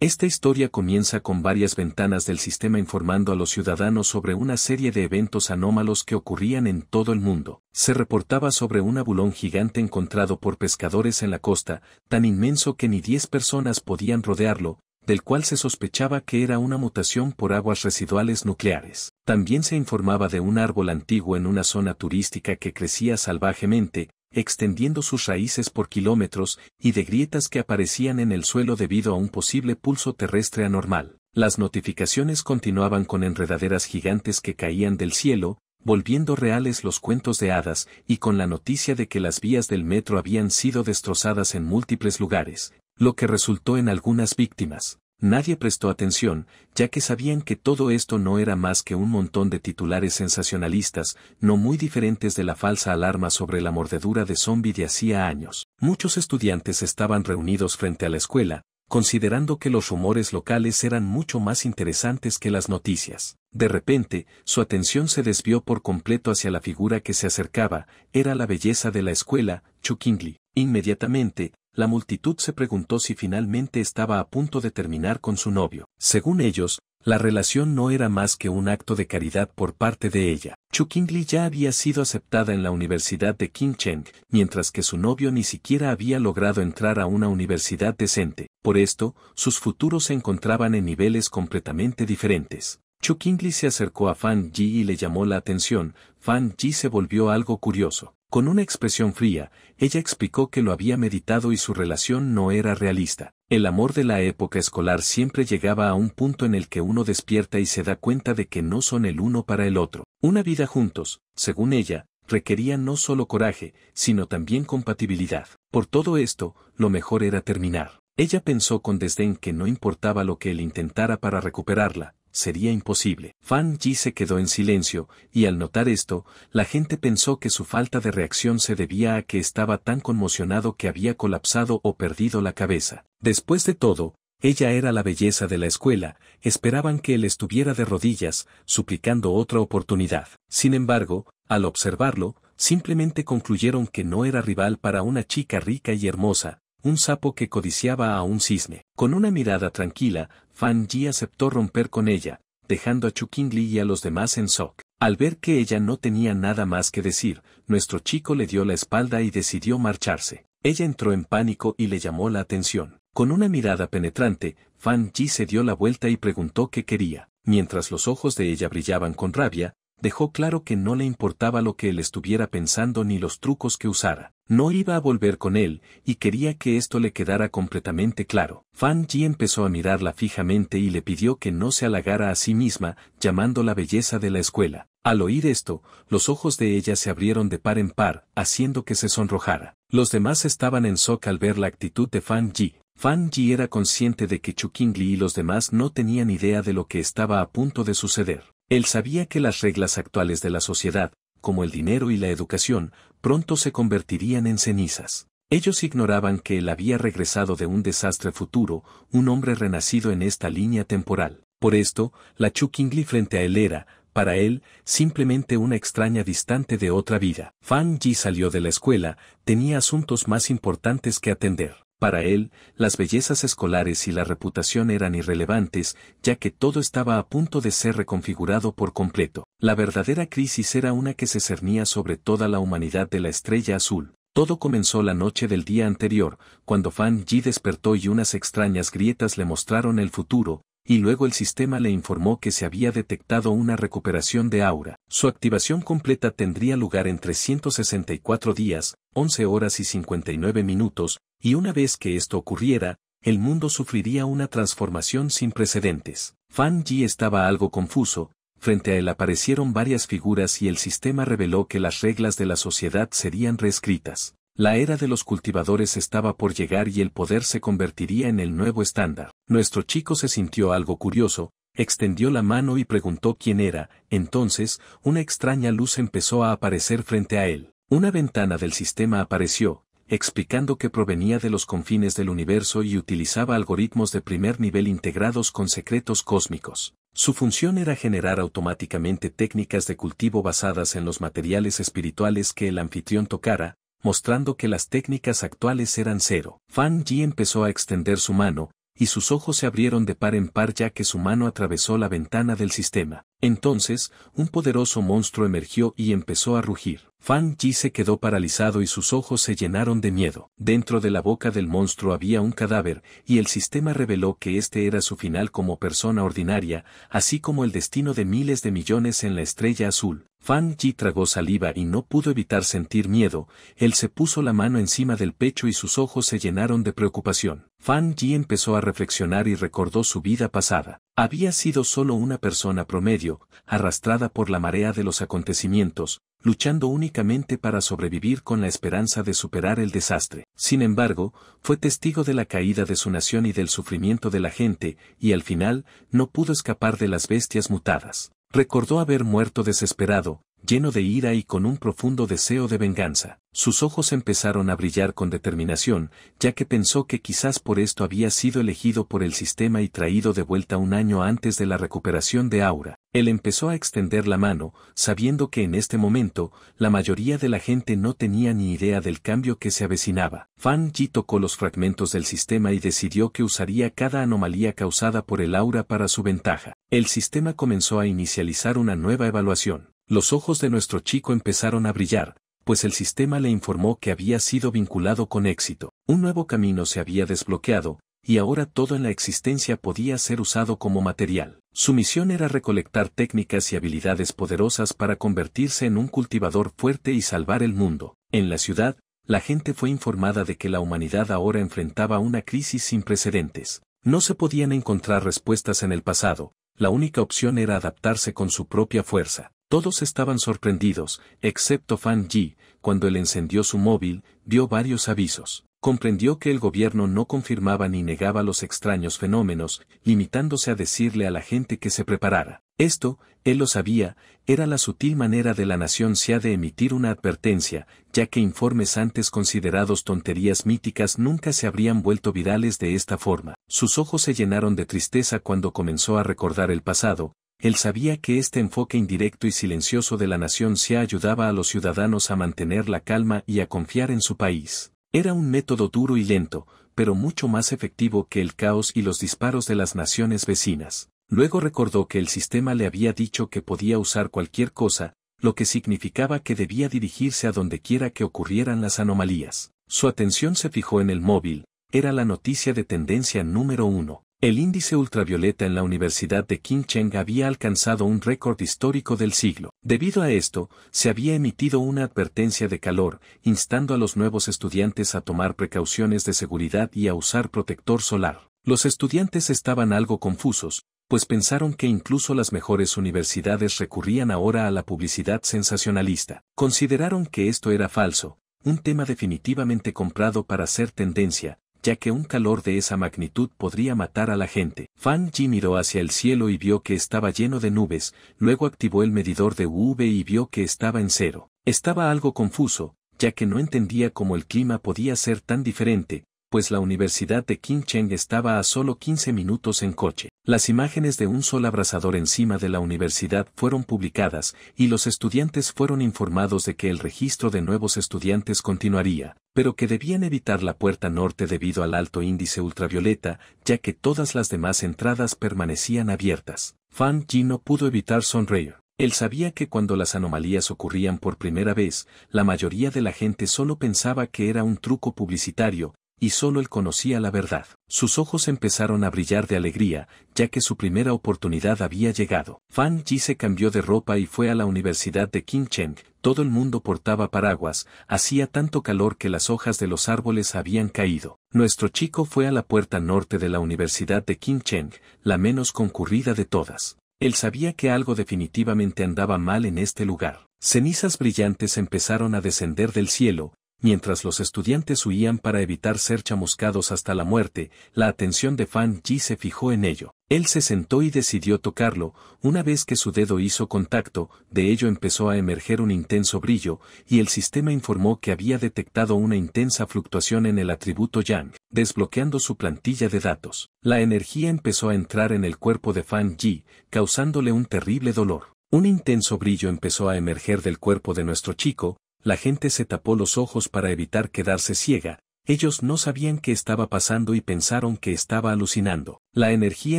Esta historia comienza con varias ventanas del sistema informando a los ciudadanos sobre una serie de eventos anómalos que ocurrían en todo el mundo. Se reportaba sobre un abulón gigante encontrado por pescadores en la costa, tan inmenso que ni 10 personas podían rodearlo, del cual se sospechaba que era una mutación por aguas residuales nucleares. También se informaba de un árbol antiguo en una zona turística que crecía salvajemente, extendiendo sus raíces por kilómetros, y de grietas que aparecían en el suelo debido a un posible pulso terrestre anormal. Las notificaciones continuaban con enredaderas gigantes que caían del cielo, volviendo reales los cuentos de hadas, y con la noticia de que las vías del metro habían sido destrozadas en múltiples lugares, lo que resultó en algunas víctimas. Nadie prestó atención, ya que sabían que todo esto no era más que un montón de titulares sensacionalistas, no muy diferentes de la falsa alarma sobre la mordedura de zombi de hacía años. Muchos estudiantes estaban reunidos frente a la escuela, considerando que los rumores locales eran mucho más interesantes que las noticias. De repente, su atención se desvió por completo hacia la figura que se acercaba, era la belleza de la escuela, Chu Qingli. Inmediatamente, la multitud se preguntó si finalmente estaba a punto de terminar con su novio. Según ellos, la relación no era más que un acto de caridad por parte de ella. Chu Qingli ya había sido aceptada en la Universidad de Qingcheng, mientras que su novio ni siquiera había logrado entrar a una universidad decente. Por esto, sus futuros se encontraban en niveles completamente diferentes. Chu Qingli se acercó a Fan Yi y le llamó la atención. Fan Yi se volvió algo curioso. Con una expresión fría, ella explicó que lo había meditado y su relación no era realista. El amor de la época escolar siempre llegaba a un punto en el que uno despierta y se da cuenta de que no son el uno para el otro. Una vida juntos, según ella, requería no solo coraje, sino también compatibilidad. Por todo esto, lo mejor era terminar. Ella pensó con desdén que no importaba lo que él intentara para recuperarla, sería imposible. Fan Yi se quedó en silencio, y al notar esto, la gente pensó que su falta de reacción se debía a que estaba tan conmocionado que había colapsado o perdido la cabeza. Después de todo, ella era la belleza de la escuela, esperaban que él estuviera de rodillas, suplicando otra oportunidad. Sin embargo, al observarlo, simplemente concluyeron que no era rival para una chica rica y hermosa, un sapo que codiciaba a un cisne. Con una mirada tranquila, Fan Yi aceptó romper con ella, dejando a Chu Qingli y a los demás en shock. Al ver que ella no tenía nada más que decir, nuestro chico le dio la espalda y decidió marcharse. Ella entró en pánico y le llamó la atención. Con una mirada penetrante, Fan Yi se dio la vuelta y preguntó qué quería. Mientras los ojos de ella brillaban con rabia, dejó claro que no le importaba lo que él estuviera pensando ni los trucos que usara. No iba a volver con él, y quería que esto le quedara completamente claro. Fan Yi empezó a mirarla fijamente y le pidió que no se halagara a sí misma, llamándola belleza de la escuela. Al oír esto, los ojos de ella se abrieron de par en par, haciendo que se sonrojara. Los demás estaban en shock al ver la actitud de Fan Yi. Fan Yi era consciente de que Chu Qingli y los demás no tenían idea de lo que estaba a punto de suceder. Él sabía que las reglas actuales de la sociedad, como el dinero y la educación, pronto se convertirían en cenizas. Ellos ignoraban que él había regresado de un desastre futuro, un hombre renacido en esta línea temporal. Por esto, la Chu Qingli frente a él era, para él, simplemente una extraña distante de otra vida. Fan Yi salió de la escuela, tenía asuntos más importantes que atender. Para él, las bellezas escolares y la reputación eran irrelevantes, ya que todo estaba a punto de ser reconfigurado por completo. La verdadera crisis era una que se cernía sobre toda la humanidad de la Estrella Azul. Todo comenzó la noche del día anterior, cuando Fan Yi despertó y unas extrañas grietas le mostraron el futuro, y luego el sistema le informó que se había detectado una recuperación de aura. Su activación completa tendría lugar en 364 días, 11 horas y 59 minutos, y una vez que esto ocurriera, el mundo sufriría una transformación sin precedentes. Fan Yi estaba algo confuso, frente a él aparecieron varias figuras y el sistema reveló que las reglas de la sociedad serían reescritas. La era de los cultivadores estaba por llegar y el poder se convertiría en el nuevo estándar. Nuestro chico se sintió algo curioso, extendió la mano y preguntó quién era. Entonces, una extraña luz empezó a aparecer frente a él. Una ventana del sistema apareció, explicando que provenía de los confines del universo y utilizaba algoritmos de primer nivel integrados con secretos cósmicos. Su función era generar automáticamente técnicas de cultivo basadas en los materiales espirituales que el anfitrión tocara, mostrando que las técnicas actuales eran cero. Fan Yi empezó a extender su mano, y sus ojos se abrieron de par en par ya que su mano atravesó la ventana del sistema. Entonces, un poderoso monstruo emergió y empezó a rugir. Fan Yi se quedó paralizado y sus ojos se llenaron de miedo. Dentro de la boca del monstruo había un cadáver, y el sistema reveló que este era su final como persona ordinaria, así como el destino de miles de millones en la estrella azul. Fan Yi tragó saliva y no pudo evitar sentir miedo. Él se puso la mano encima del pecho y sus ojos se llenaron de preocupación. Fan Yi empezó a reflexionar y recordó su vida pasada. Había sido solo una persona promedio, arrastrada por la marea de los acontecimientos, luchando únicamente para sobrevivir con la esperanza de superar el desastre. Sin embargo, fue testigo de la caída de su nación y del sufrimiento de la gente, y al final, no pudo escapar de las bestias mutadas. Recordó haber muerto desesperado, lleno de ira y con un profundo deseo de venganza. Sus ojos empezaron a brillar con determinación, ya que pensó que quizás por esto había sido elegido por el sistema y traído de vuelta un año antes de la recuperación de Aura. Él empezó a extender la mano, sabiendo que en este momento, la mayoría de la gente no tenía ni idea del cambio que se avecinaba. Fan Yi tocó los fragmentos del sistema y decidió que usaría cada anomalía causada por el Aura para su ventaja. El sistema comenzó a inicializar una nueva evaluación. Los ojos de nuestro chico empezaron a brillar, pues el sistema le informó que había sido vinculado con éxito. Un nuevo camino se había desbloqueado, y ahora todo en la existencia podía ser usado como material. Su misión era recolectar técnicas y habilidades poderosas para convertirse en un cultivador fuerte y salvar el mundo. En la ciudad, la gente fue informada de que la humanidad ahora enfrentaba una crisis sin precedentes. No se podían encontrar respuestas en el pasado, la única opción era adaptarse con su propia fuerza. Todos estaban sorprendidos, excepto Fan Yi. Cuando él encendió su móvil, vio varios avisos. Comprendió que el gobierno no confirmaba ni negaba los extraños fenómenos, limitándose a decirle a la gente que se preparara. Esto, él lo sabía, era la sutil manera de la nación Xia de emitir una advertencia, ya que informes antes considerados tonterías míticas nunca se habrían vuelto virales de esta forma. Sus ojos se llenaron de tristeza cuando comenzó a recordar el pasado. Él sabía que este enfoque indirecto y silencioso de la nación Xia ayudaba a los ciudadanos a mantener la calma y a confiar en su país. Era un método duro y lento, pero mucho más efectivo que el caos y los disparos de las naciones vecinas. Luego recordó que el sistema le había dicho que podía usar cualquier cosa, lo que significaba que debía dirigirse a donde quiera que ocurrieran las anomalías. Su atención se fijó en el móvil, era la noticia de tendencia número 1. El índice ultravioleta en la Universidad de Qingcheng había alcanzado un récord histórico del siglo. Debido a esto, se había emitido una advertencia de calor, instando a los nuevos estudiantes a tomar precauciones de seguridad y a usar protector solar. Los estudiantes estaban algo confusos, pues pensaron que incluso las mejores universidades recurrían ahora a la publicidad sensacionalista. Consideraron que esto era falso, un tema definitivamente comprado para hacer tendencia, ya que un calor de esa magnitud podría matar a la gente. Fan Yi miró hacia el cielo y vio que estaba lleno de nubes, luego activó el medidor de UV y vio que estaba en 0. Estaba algo confuso, ya que no entendía cómo el clima podía ser tan diferente, pues la Universidad de Qingcheng estaba a solo 15 minutos en coche. Las imágenes de un sol abrasador encima de la universidad fueron publicadas, y los estudiantes fueron informados de que el registro de nuevos estudiantes continuaría, pero que debían evitar la puerta norte debido al alto índice ultravioleta, ya que todas las demás entradas permanecían abiertas. Fan Yi no pudo evitar sonreír. Él sabía que cuando las anomalías ocurrían por primera vez, la mayoría de la gente solo pensaba que era un truco publicitario, y solo él conocía la verdad. Sus ojos empezaron a brillar de alegría, ya que su primera oportunidad había llegado. Fan Yi se cambió de ropa y fue a la Universidad de Qingcheng. Todo el mundo portaba paraguas, hacía tanto calor que las hojas de los árboles habían caído. Nuestro chico fue a la puerta norte de la Universidad de Qingcheng, la menos concurrida de todas. Él sabía que algo definitivamente andaba mal en este lugar. Cenizas brillantes empezaron a descender del cielo. Mientras los estudiantes huían para evitar ser chamuscados hasta la muerte, la atención de Fan Yi se fijó en ello. Él se sentó y decidió tocarlo. Una vez que su dedo hizo contacto, de ello empezó a emerger un intenso brillo, y el sistema informó que había detectado una intensa fluctuación en el atributo Yang, desbloqueando su plantilla de datos. La energía empezó a entrar en el cuerpo de Fan Yi, causándole un terrible dolor. Un intenso brillo empezó a emerger del cuerpo de nuestro chico. La gente se tapó los ojos para evitar quedarse ciega, Ellos no sabían qué estaba pasando y pensaron que estaba alucinando. La energía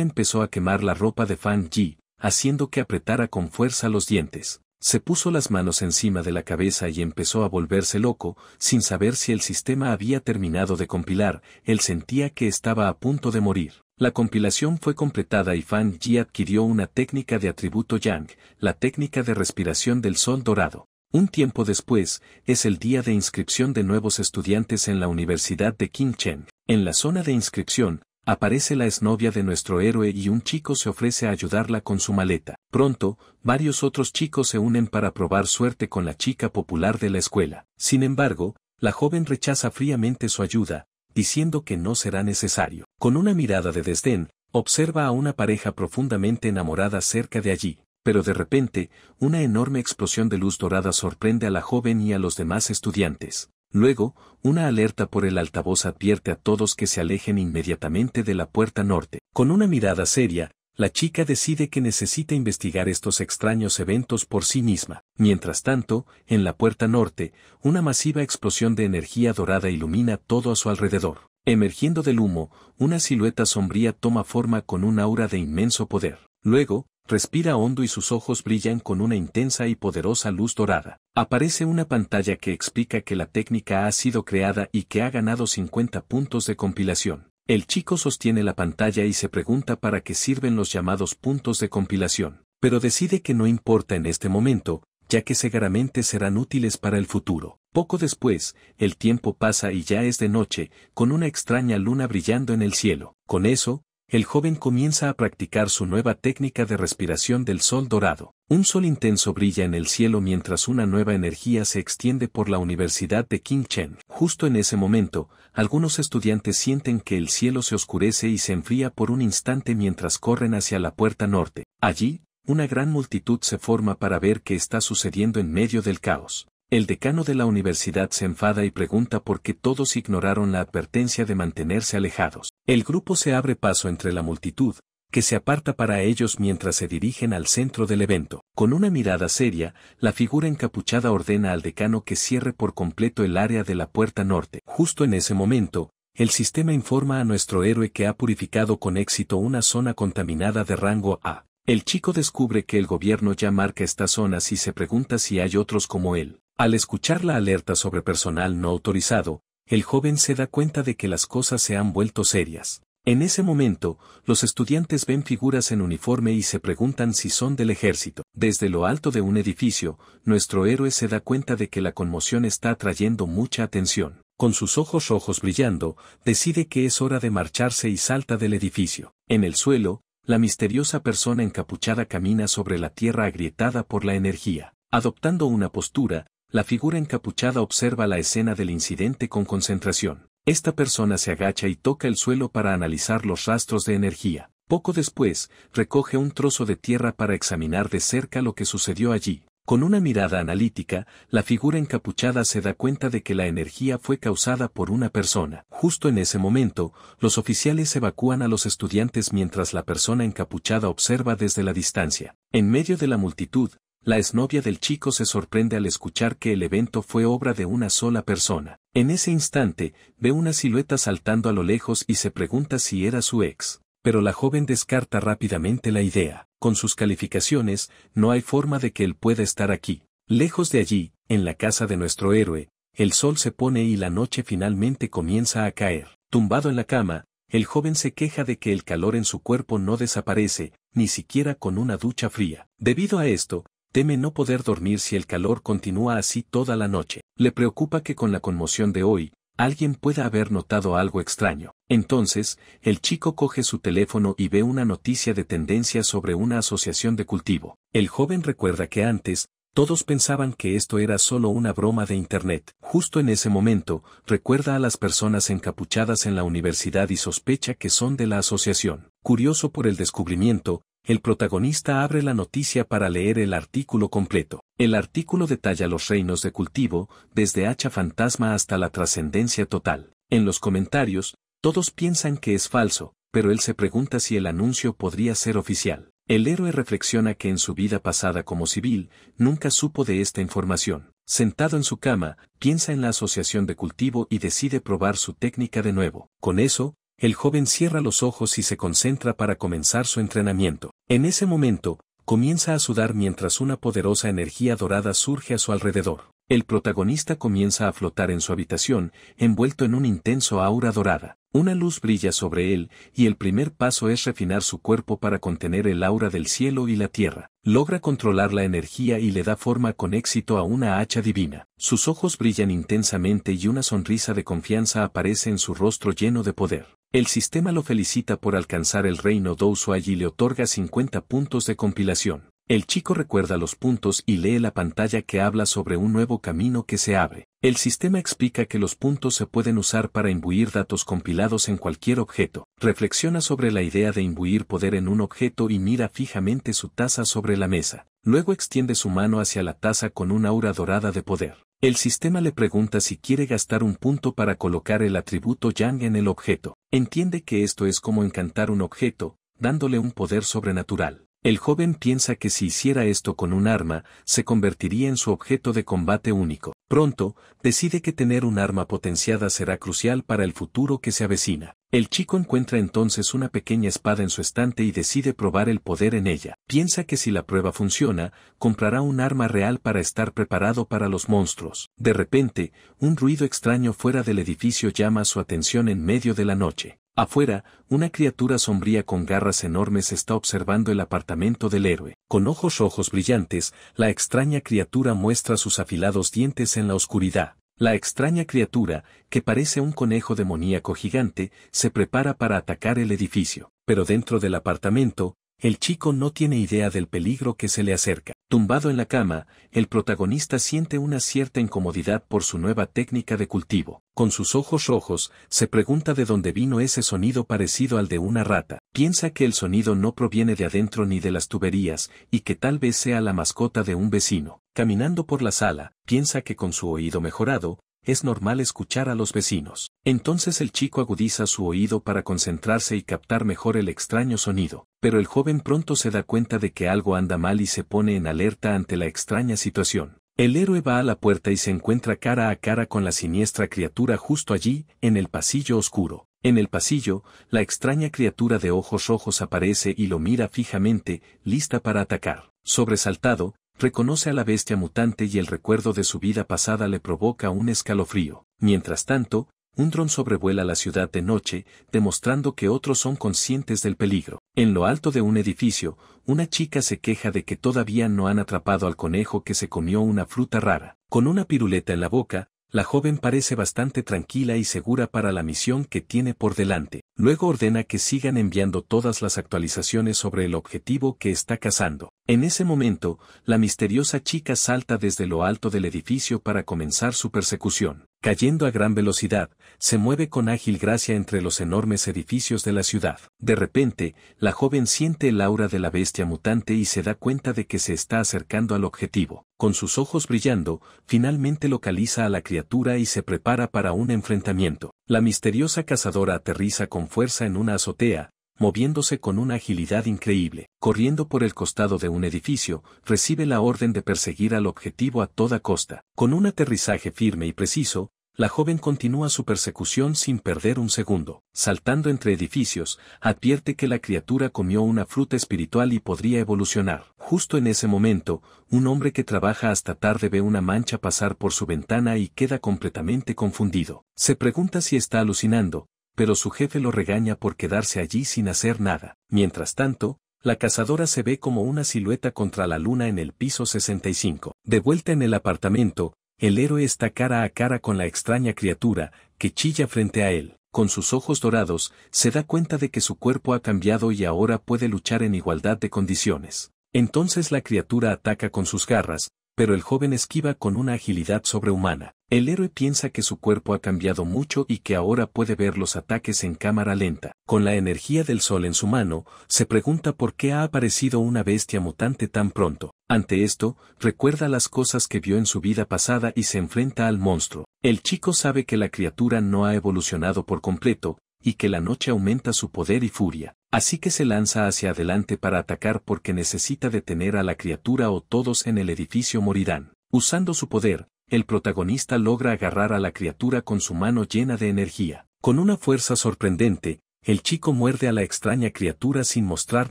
empezó a quemar la ropa de Fan Yi, haciendo que apretara con fuerza los dientes. Se puso las manos encima de la cabeza y empezó a volverse loco, sin saber si el sistema había terminado de compilar. Él sentía que estaba a punto de morir. La compilación fue completada y Fan Yi adquirió una técnica de atributo Yang, la técnica de respiración del sol dorado. Un tiempo después, es el día de inscripción de nuevos estudiantes en la Universidad de Qingcheng. En la zona de inscripción, aparece la exnovia de nuestro héroe y un chico se ofrece a ayudarla con su maleta. Pronto, varios otros chicos se unen para probar suerte con la chica popular de la escuela. Sin embargo, la joven rechaza fríamente su ayuda, diciendo que no será necesario. Con una mirada de desdén, observa a una pareja profundamente enamorada cerca de allí. Pero de repente, una enorme explosión de luz dorada sorprende a la joven y a los demás estudiantes. Luego, una alerta por el altavoz advierte a todos que se alejen inmediatamente de la puerta norte. Con una mirada seria, la chica decide que necesita investigar estos extraños eventos por sí misma. Mientras tanto, en la puerta norte, una masiva explosión de energía dorada ilumina todo a su alrededor. Emergiendo del humo, una silueta sombría toma forma con un aura de inmenso poder. Luego, respira hondo y sus ojos brillan con una intensa y poderosa luz dorada. Aparece una pantalla que explica que la técnica ha sido creada y que ha ganado 50 puntos de compilación. El chico sostiene la pantalla y se pregunta para qué sirven los llamados puntos de compilación, pero decide que no importa en este momento, ya que seguramente serán útiles para el futuro. Poco después, el tiempo pasa y ya es de noche, con una extraña luna brillando en el cielo. Con eso, el joven comienza a practicar su nueva técnica de respiración del sol dorado. Un sol intenso brilla en el cielo mientras una nueva energía se extiende por la Universidad de Qingcheng. Justo en ese momento, algunos estudiantes sienten que el cielo se oscurece y se enfría por un instante mientras corren hacia la puerta norte. Allí, una gran multitud se forma para ver qué está sucediendo en medio del caos. El decano de la universidad se enfada y pregunta por qué todos ignoraron la advertencia de mantenerse alejados. El grupo se abre paso entre la multitud, que se aparta para ellos mientras se dirigen al centro del evento. Con una mirada seria, la figura encapuchada ordena al decano que cierre por completo el área de la puerta norte. Justo en ese momento, el sistema informa a nuestro héroe que ha purificado con éxito una zona contaminada de rango A. El chico descubre que el gobierno ya marca estas zonas y se pregunta si hay otros como él. Al escuchar la alerta sobre personal no autorizado, el joven se da cuenta de que las cosas se han vuelto serias. En ese momento, los estudiantes ven figuras en uniforme y se preguntan si son del ejército. Desde lo alto de un edificio, nuestro héroe se da cuenta de que la conmoción está atrayendo mucha atención. Con sus ojos rojos brillando, decide que es hora de marcharse y salta del edificio. En el suelo, la misteriosa persona encapuchada camina sobre la tierra agrietada por la energía. Adoptando una postura, la figura encapuchada observa la escena del incidente con concentración. Esta persona se agacha y toca el suelo para analizar los rastros de energía. Poco después, recoge un trozo de tierra para examinar de cerca lo que sucedió allí. Con una mirada analítica, la figura encapuchada se da cuenta de que la energía fue causada por una persona. Justo en ese momento, los oficiales evacúan a los estudiantes mientras la persona encapuchada observa desde la distancia. En medio de la multitud, la exnovia del chico se sorprende al escuchar que el evento fue obra de una sola persona. En ese instante, ve una silueta saltando a lo lejos y se pregunta si era su ex. Pero la joven descarta rápidamente la idea. Con sus calificaciones, no hay forma de que él pueda estar aquí. Lejos de allí, en la casa de nuestro héroe, el sol se pone y la noche finalmente comienza a caer. Tumbado en la cama, el joven se queja de que el calor en su cuerpo no desaparece, ni siquiera con una ducha fría. Debido a esto, teme no poder dormir si el calor continúa así toda la noche. Le preocupa que con la conmoción de hoy, alguien pueda haber notado algo extraño. Entonces, el chico coge su teléfono y ve una noticia de tendencia sobre una asociación de cultivo. El joven recuerda que antes, todos pensaban que esto era solo una broma de internet. Justo en ese momento, recuerda a las personas encapuchadas en la universidad y sospecha que son de la asociación. Curioso por el descubrimiento, el protagonista abre la noticia para leer el artículo completo. El artículo detalla los reinos de cultivo, desde hacha fantasma hasta la trascendencia total. En los comentarios, todos piensan que es falso, pero él se pregunta si el anuncio podría ser oficial. El héroe reflexiona que en su vida pasada como civil, nunca supo de esta información. Sentado en su cama, piensa en la asociación de cultivo y decide probar su técnica de nuevo. Con eso, el joven cierra los ojos y se concentra para comenzar su entrenamiento. En ese momento, comienza a sudar mientras una poderosa energía dorada surge a su alrededor. El protagonista comienza a flotar en su habitación, envuelto en un intenso aura dorada. Una luz brilla sobre él, y el primer paso es refinar su cuerpo para contener el aura del cielo y la tierra. Logra controlar la energía y le da forma con éxito a una hacha divina. Sus ojos brillan intensamente y una sonrisa de confianza aparece en su rostro lleno de poder. El sistema lo felicita por alcanzar el reino Doushuai y le otorga 50 puntos de compilación. El chico recuerda los puntos y lee la pantalla que habla sobre un nuevo camino que se abre. El sistema explica que los puntos se pueden usar para imbuir datos compilados en cualquier objeto. Reflexiona sobre la idea de imbuir poder en un objeto y mira fijamente su taza sobre la mesa. Luego extiende su mano hacia la taza con un aura dorada de poder. El sistema le pregunta si quiere gastar un punto para colocar el atributo Yang en el objeto. Entiende que esto es como encantar un objeto, dándole un poder sobrenatural. El joven piensa que si hiciera esto con un arma, se convertiría en su objeto de combate único. Pronto, decide que tener un arma potenciada será crucial para el futuro que se avecina. El chico encuentra entonces una pequeña espada en su estante y decide probar el poder en ella. Piensa que si la prueba funciona, comprará un arma real para estar preparado para los monstruos. De repente, un ruido extraño fuera del edificio llama su atención en medio de la noche. Afuera, una criatura sombría con garras enormes está observando el apartamento del héroe. Con ojos rojos brillantes, la extraña criatura muestra sus afilados dientes en la oscuridad. La extraña criatura, que parece un conejo demoníaco gigante, se prepara para atacar el edificio. Pero dentro del apartamento, el chico no tiene idea del peligro que se le acerca. Tumbado en la cama, el protagonista siente una cierta incomodidad por su nueva técnica de cultivo. Con sus ojos rojos, se pregunta de dónde vino ese sonido parecido al de una rata. Piensa que el sonido no proviene de adentro ni de las tuberías, y que tal vez sea la mascota de un vecino. Caminando por la sala, piensa que con su oído mejorado, es normal escuchar a los vecinos. Entonces el chico agudiza su oído para concentrarse y captar mejor el extraño sonido. Pero el joven pronto se da cuenta de que algo anda mal y se pone en alerta ante la extraña situación. El héroe va a la puerta y se encuentra cara a cara con la siniestra criatura justo allí, en el pasillo oscuro. En el pasillo, la extraña criatura de ojos rojos aparece y lo mira fijamente, lista para atacar. Sobresaltado, reconoce a la bestia mutante y el recuerdo de su vida pasada le provoca un escalofrío. Mientras tanto, un dron sobrevuela la ciudad de noche, demostrando que otros son conscientes del peligro. En lo alto de un edificio, una chica se queja de que todavía no han atrapado al conejo que se comió una fruta rara. Con una piruleta en la boca, la joven parece bastante tranquila y segura para la misión que tiene por delante. Luego ordena que sigan enviando todas las actualizaciones sobre el objetivo que está cazando. En ese momento, la misteriosa chica salta desde lo alto del edificio para comenzar su persecución. Cayendo a gran velocidad, se mueve con ágil gracia entre los enormes edificios de la ciudad. De repente, la joven siente el aura de la bestia mutante y se da cuenta de que se está acercando al objetivo. Con sus ojos brillando, finalmente localiza a la criatura y se prepara para un enfrentamiento. La misteriosa cazadora aterriza con fuerza en una azotea, moviéndose con una agilidad increíble. Corriendo por el costado de un edificio, recibe la orden de perseguir al objetivo a toda costa. Con un aterrizaje firme y preciso, la joven continúa su persecución sin perder un segundo. Saltando entre edificios, advierte que la criatura comió una fruta espiritual y podría evolucionar. Justo en ese momento, un hombre que trabaja hasta tarde ve una mancha pasar por su ventana y queda completamente confundido. Se pregunta si está alucinando, pero su jefe lo regaña por quedarse allí sin hacer nada. Mientras tanto, la cazadora se ve como una silueta contra la luna en el piso 65. De vuelta en el apartamento, el héroe está cara a cara con la extraña criatura, que chilla frente a él. Con sus ojos dorados, se da cuenta de que su cuerpo ha cambiado y ahora puede luchar en igualdad de condiciones. Entonces la criatura ataca con sus garras, pero el joven esquiva con una agilidad sobrehumana. El héroe piensa que su cuerpo ha cambiado mucho y que ahora puede ver los ataques en cámara lenta. Con la energía del sol en su mano, se pregunta por qué ha aparecido una bestia mutante tan pronto. Ante esto, recuerda las cosas que vio en su vida pasada y se enfrenta al monstruo. El chico sabe que la criatura no ha evolucionado por completo, y que la noche aumenta su poder y furia. Así que se lanza hacia adelante para atacar porque necesita detener a la criatura o todos en el edificio morirán. Usando su poder, el protagonista logra agarrar a la criatura con su mano llena de energía. Con una fuerza sorprendente, el chico muerde a la extraña criatura sin mostrar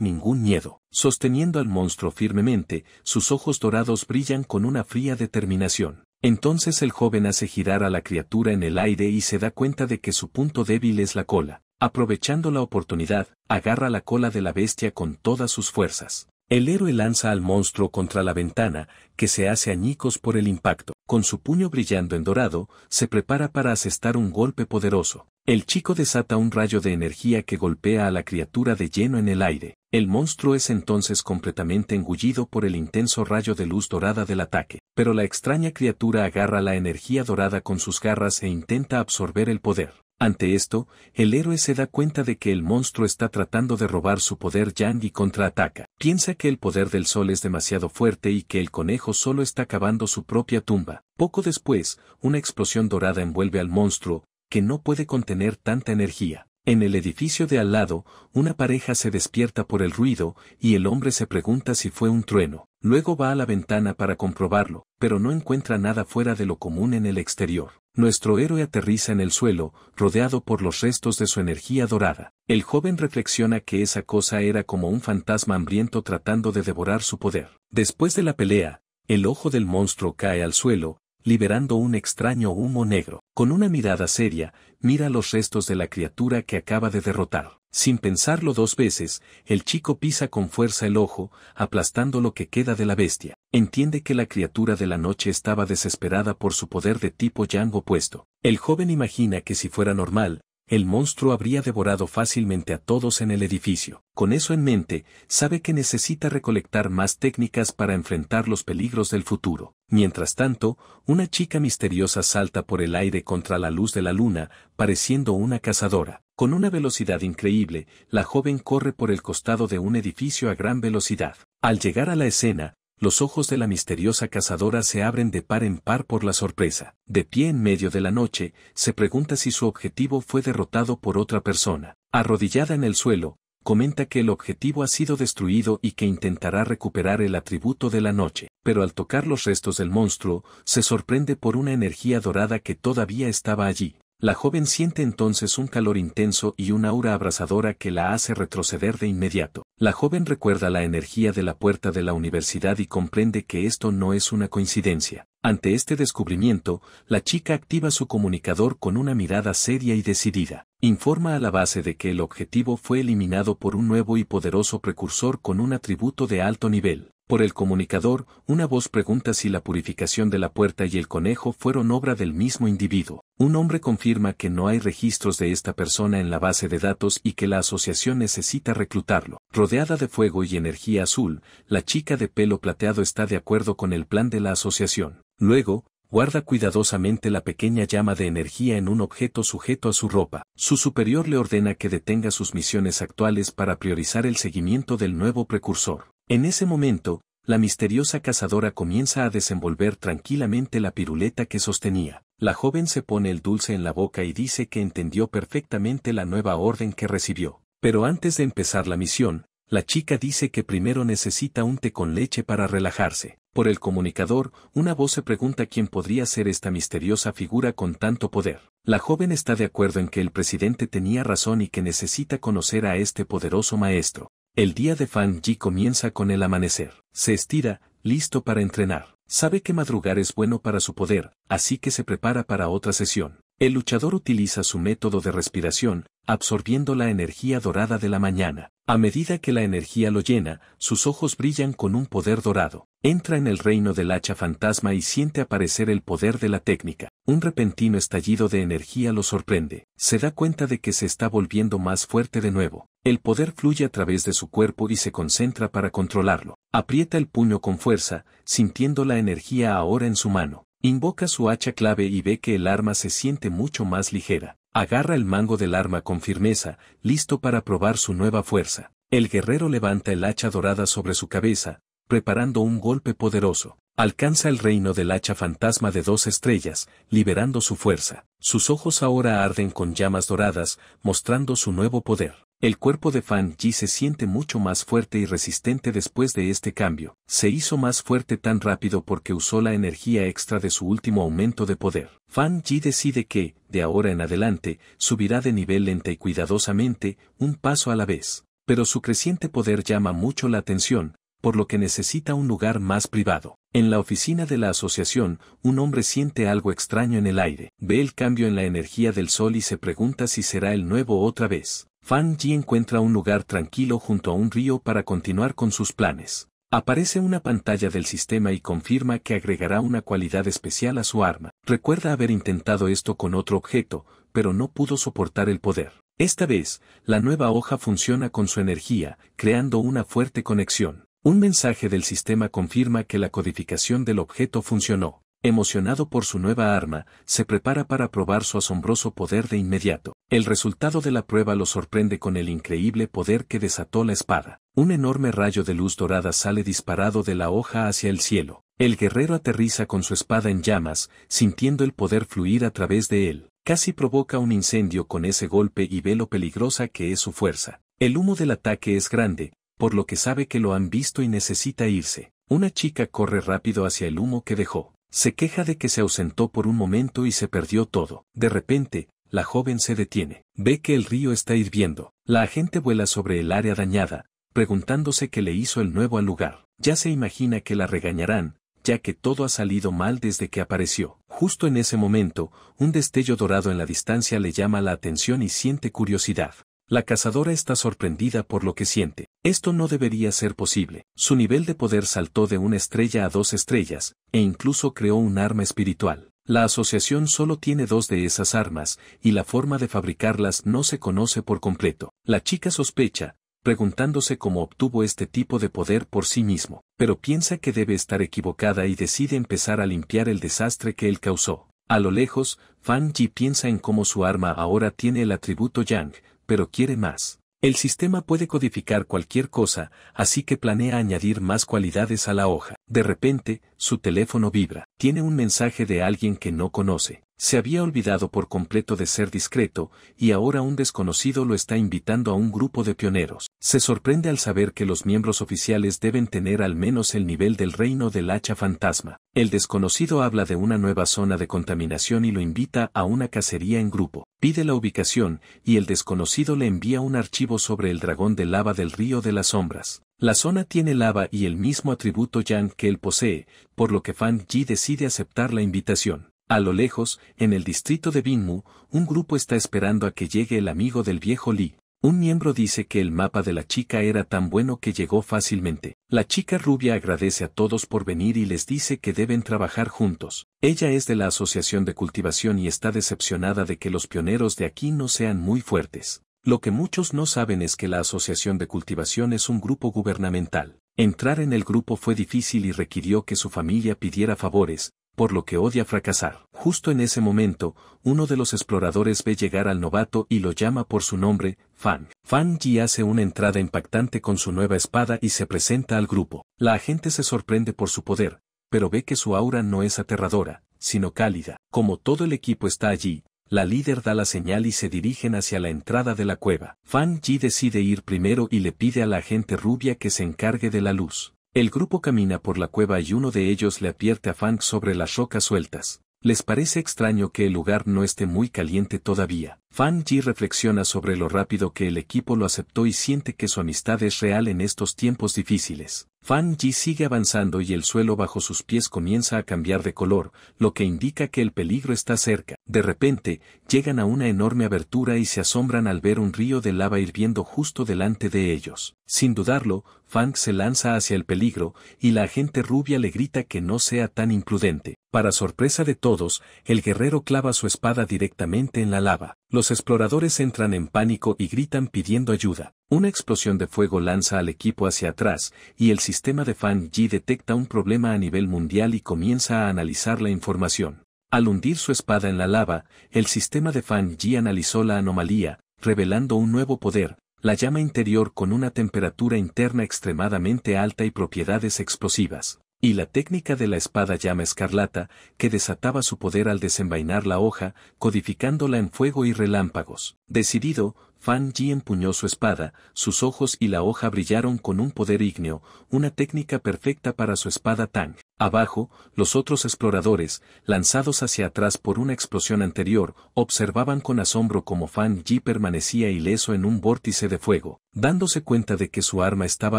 ningún miedo. Sosteniendo al monstruo firmemente, sus ojos dorados brillan con una fría determinación. Entonces el joven hace girar a la criatura en el aire y se da cuenta de que su punto débil es la cola. Aprovechando la oportunidad, agarra la cola de la bestia con todas sus fuerzas. El héroe lanza al monstruo contra la ventana, que se hace añicos por el impacto. Con su puño brillando en dorado, se prepara para asestar un golpe poderoso. El chico desata un rayo de energía que golpea a la criatura de lleno en el aire. El monstruo es entonces completamente engullido por el intenso rayo de luz dorada del ataque. Pero la extraña criatura agarra la energía dorada con sus garras e intenta absorber el poder. Ante esto, el héroe se da cuenta de que el monstruo está tratando de robar su poder Yang y contraataca. Piensa que el poder del sol es demasiado fuerte y que el conejo solo está cavando su propia tumba. Poco después, una explosión dorada envuelve al monstruo, que no puede contener tanta energía. En el edificio de al lado, una pareja se despierta por el ruido, y el hombre se pregunta si fue un trueno. Luego va a la ventana para comprobarlo, pero no encuentra nada fuera de lo común en el exterior. Nuestro héroe aterriza en el suelo, rodeado por los restos de su energía dorada. El joven reflexiona que esa cosa era como un fantasma hambriento tratando de devorar su poder. Después de la pelea, el ojo del monstruo cae al suelo, liberando un extraño humo negro. Con una mirada seria, mira los restos de la criatura que acaba de derrotar. Sin pensarlo dos veces, el chico pisa con fuerza el ojo, aplastando lo que queda de la bestia. Entiende que la criatura de la noche estaba desesperada por su poder de tipo Yang opuesto. El joven imagina que si fuera normal, el monstruo habría devorado fácilmente a todos en el edificio. Con eso en mente, sabe que necesita recolectar más técnicas para enfrentar los peligros del futuro. Mientras tanto, una chica misteriosa salta por el aire contra la luz de la luna, pareciendo una cazadora. Con una velocidad increíble, la joven corre por el costado de un edificio a gran velocidad. Al llegar a la escena, los ojos de la misteriosa cazadora se abren de par en par por la sorpresa. De pie en medio de la noche, se pregunta si su objetivo fue derrotado por otra persona. Arrodillada en el suelo, comenta que el objetivo ha sido destruido y que intentará recuperar el atributo de la noche. Pero al tocar los restos del monstruo, se sorprende por una energía dorada que todavía estaba allí. La joven siente entonces un calor intenso y una aura abrasadora que la hace retroceder de inmediato. La joven recuerda la energía de la puerta de la universidad y comprende que esto no es una coincidencia. Ante este descubrimiento, la chica activa su comunicador con una mirada seria y decidida. Informa a la base de que el objetivo fue eliminado por un nuevo y poderoso precursor con un atributo de alto nivel. Por el comunicador, una voz pregunta si la purificación de la puerta y el conejo fueron obra del mismo individuo. Un hombre confirma que no hay registros de esta persona en la base de datos y que la asociación necesita reclutarlo. Rodeada de fuego y energía azul, la chica de pelo plateado está de acuerdo con el plan de la asociación. Luego, guarda cuidadosamente la pequeña llama de energía en un objeto sujeto a su ropa. Su superior le ordena que detenga sus misiones actuales para priorizar el seguimiento del nuevo precursor. En ese momento, la misteriosa cazadora comienza a desenvolver tranquilamente la piruleta que sostenía. La joven se pone el dulce en la boca y dice que entendió perfectamente la nueva orden que recibió. Pero antes de empezar la misión, la chica dice que primero necesita un té con leche para relajarse. Por el comunicador, una voz se pregunta quién podría ser esta misteriosa figura con tanto poder. La joven está de acuerdo en que el presidente tenía razón y que necesita conocer a este poderoso maestro. El día de Fan Yi comienza con el amanecer. Se estira, listo para entrenar. Sabe que madrugar es bueno para su poder, así que se prepara para otra sesión. El luchador utiliza su método de respiración, absorbiendo la energía dorada de la mañana. A medida que la energía lo llena, sus ojos brillan con un poder dorado. Entra en el reino del hacha fantasma y siente aparecer el poder de la técnica. Un repentino estallido de energía lo sorprende. Se da cuenta de que se está volviendo más fuerte de nuevo. El poder fluye a través de su cuerpo y se concentra para controlarlo. Aprieta el puño con fuerza, sintiendo la energía ahora en su mano. Invoca su hacha clave y ve que el arma se siente mucho más ligera. Agarra el mango del arma con firmeza, listo para probar su nueva fuerza. El guerrero levanta el hacha dorada sobre su cabeza, preparando un golpe poderoso. Alcanza el reino del hacha fantasma de 2 estrellas, liberando su fuerza. Sus ojos ahora arden con llamas doradas, mostrando su nuevo poder. El cuerpo de Fan Yi se siente mucho más fuerte y resistente después de este cambio. Se hizo más fuerte tan rápido porque usó la energía extra de su último aumento de poder. Fan Yi decide que, de ahora en adelante, subirá de nivel lenta y cuidadosamente, un paso a la vez. Pero su creciente poder llama mucho la atención, por lo que necesita un lugar más privado. En la oficina de la asociación, un hombre siente algo extraño en el aire. Ve el cambio en la energía del sol y se pregunta si será el nuevo otra vez. Fan Yi encuentra un lugar tranquilo junto a un río para continuar con sus planes. Aparece una pantalla del sistema y confirma que agregará una cualidad especial a su arma. Recuerda haber intentado esto con otro objeto, pero no pudo soportar el poder. Esta vez, la nueva hoja funciona con su energía, creando una fuerte conexión. Un mensaje del sistema confirma que la codificación del objeto funcionó. Emocionado por su nueva arma, se prepara para probar su asombroso poder de inmediato. El resultado de la prueba lo sorprende con el increíble poder que desató la espada. Un enorme rayo de luz dorada sale disparado de la hoja hacia el cielo. El guerrero aterriza con su espada en llamas, sintiendo el poder fluir a través de él. Casi provoca un incendio con ese golpe y ve lo peligrosa que es su fuerza. El humo del ataque es grande, por lo que sabe que lo han visto y necesita irse. Una chica corre rápido hacia el humo que dejó. Se queja de que se ausentó por un momento y se perdió todo. De repente, la joven se detiene. Ve que el río está hirviendo. La agente vuela sobre el área dañada, preguntándose qué le hizo el nuevo al lugar. Ya se imagina que la regañarán, ya que todo ha salido mal desde que apareció. Justo en ese momento, un destello dorado en la distancia le llama la atención y siente curiosidad. La cazadora está sorprendida por lo que siente. Esto no debería ser posible. Su nivel de poder saltó de 1 estrella a 2 estrellas, e incluso creó un arma espiritual. La asociación solo tiene 2 de esas armas, y la forma de fabricarlas no se conoce por completo. La chica sospecha, preguntándose cómo obtuvo este tipo de poder por sí mismo, pero piensa que debe estar equivocada y decide empezar a limpiar el desastre que él causó. A lo lejos, Fan Yi piensa en cómo su arma ahora tiene el atributo Yang, pero quiere más. El sistema puede codificar cualquier cosa, así que planea añadir más cualidades a la hoja. De repente, su teléfono vibra. Tiene un mensaje de alguien que no conoce. Se había olvidado por completo de ser discreto, y ahora un desconocido lo está invitando a un grupo de pioneros. Se sorprende al saber que los miembros oficiales deben tener al menos el nivel del reino del hacha fantasma. El desconocido habla de una nueva zona de contaminación y lo invita a una cacería en grupo. Pide la ubicación, y el desconocido le envía un archivo sobre el dragón de lava del río de las sombras. La zona tiene lava y el mismo atributo Yang que él posee, por lo que Fan Yi decide aceptar la invitación. A lo lejos, en el distrito de Binmu, un grupo está esperando a que llegue el amigo del viejo Li. Un miembro dice que el mapa de la chica era tan bueno que llegó fácilmente. La chica rubia agradece a todos por venir y les dice que deben trabajar juntos. Ella es de la asociación de cultivación y está decepcionada de que los pioneros de aquí no sean muy fuertes. Lo que muchos no saben es que la asociación de cultivación es un grupo gubernamental. Entrar en el grupo fue difícil y requirió que su familia pidiera favores, por lo que odia fracasar. Justo en ese momento, uno de los exploradores ve llegar al novato y lo llama por su nombre, Fan. Fan Yi hace una entrada impactante con su nueva espada y se presenta al grupo. La agente se sorprende por su poder, pero ve que su aura no es aterradora, sino cálida. Como todo el equipo está allí, la líder da la señal y se dirigen hacia la entrada de la cueva. Fan Yi decide ir primero y le pide a la agente rubia que se encargue de la luz. El grupo camina por la cueva y uno de ellos le advierte a Fang sobre las rocas sueltas. Les parece extraño que el lugar no esté muy caliente todavía. Fan Yi reflexiona sobre lo rápido que el equipo lo aceptó y siente que su amistad es real en estos tiempos difíciles. Fan Yi sigue avanzando y el suelo bajo sus pies comienza a cambiar de color, lo que indica que el peligro está cerca. De repente, llegan a una enorme abertura y se asombran al ver un río de lava hirviendo justo delante de ellos. Sin dudarlo, Fang se lanza hacia el peligro, y la agente rubia le grita que no sea tan imprudente. Para sorpresa de todos, el guerrero clava su espada directamente en la lava. Los exploradores entran en pánico y gritan pidiendo ayuda. Una explosión de fuego lanza al equipo hacia atrás, y el sistema de Fan Yi detecta un problema a nivel mundial y comienza a analizar la información. Al hundir su espada en la lava, el sistema de Fan Yi analizó la anomalía, revelando un nuevo poder, la llama interior con una temperatura interna extremadamente alta y propiedades explosivas. Y la técnica de la espada llama escarlata, que desataba su poder al desenvainar la hoja, codificándola en fuego y relámpagos. Decidido, Fan Yi empuñó su espada, sus ojos y la hoja brillaron con un poder ígneo, una técnica perfecta para su espada Tang. Abajo, los otros exploradores, lanzados hacia atrás por una explosión anterior, observaban con asombro cómo Fan Yi permanecía ileso en un vórtice de fuego, dándose cuenta de que su arma estaba